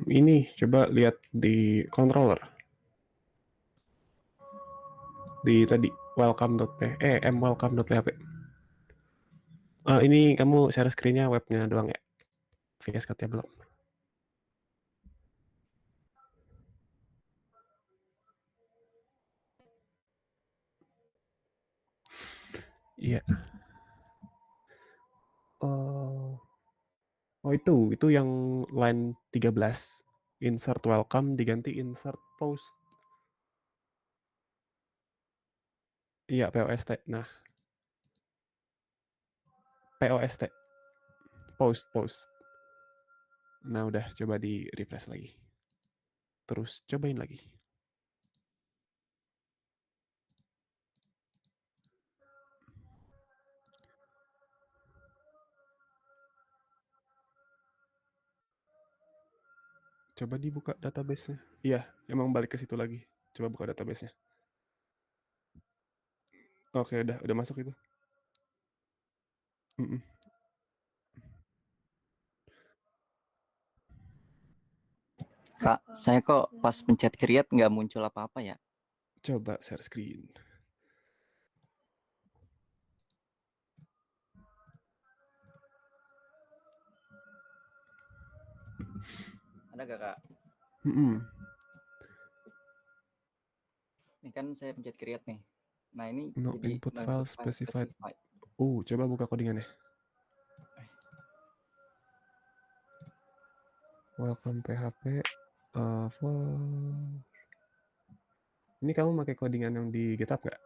Ini coba lihat di controller. Di tadi mwelcome.php. Ini kamu share screen-nya webnya doang ya? VS Code-nya belum. Iya. Oh itu yang line 13. Insert welcome diganti insert post. Iya, POST. Nah. POST. Post. Nah, udah coba di refresh lagi. Terus cobain lagi. Coba dibuka database-nya. Iya, emang balik ke situ lagi. Coba buka database-nya. Oke, udah masuk itu. Kak, saya kok pas pencet create nggak muncul apa-apa ya? Coba share screen. Ada gak Kak? Ini kan saya pencet create nih. Nah ini No jadi input no file input file specified. specified. Coba buka codingannya. Welcome PHP. Ini kamu pakai codingan yang di GitHub nggak?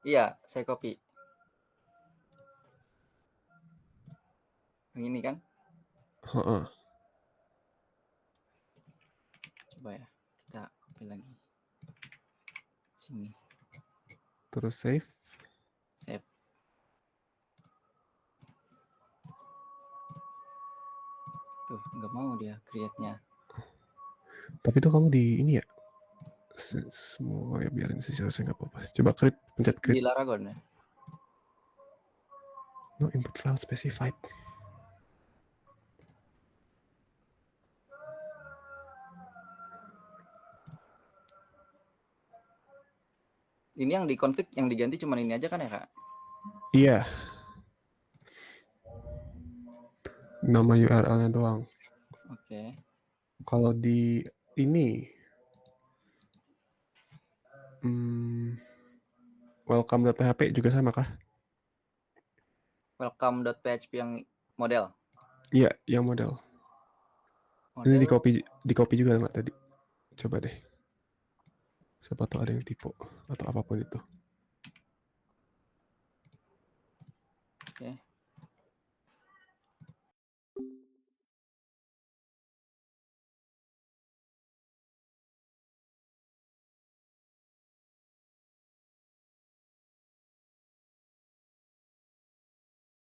Iya, saya copy. Yang ini kan? Heeh. Coba ya, kita copy lagi. Sini, Terus save. save. Tuh, nggak mau dia create-nya. Tapi tuh kamu di ini ya? Semua ya biarin sih, harusnya nggak apa-apa. Coba pencet Di create. Laragon ya? No input file specified. Ini yang di config, yang diganti cuma ini aja kan ya, Kak? Iya. Nama URL-nya doang. Oke. Kalau di ini welcome.php juga sama kah? Welcome.php yang model. Iya, yang model. Ini di copy juga nggak tadi? Coba deh. Siapa tahu ada yang tipe atau apapun itu. Oke.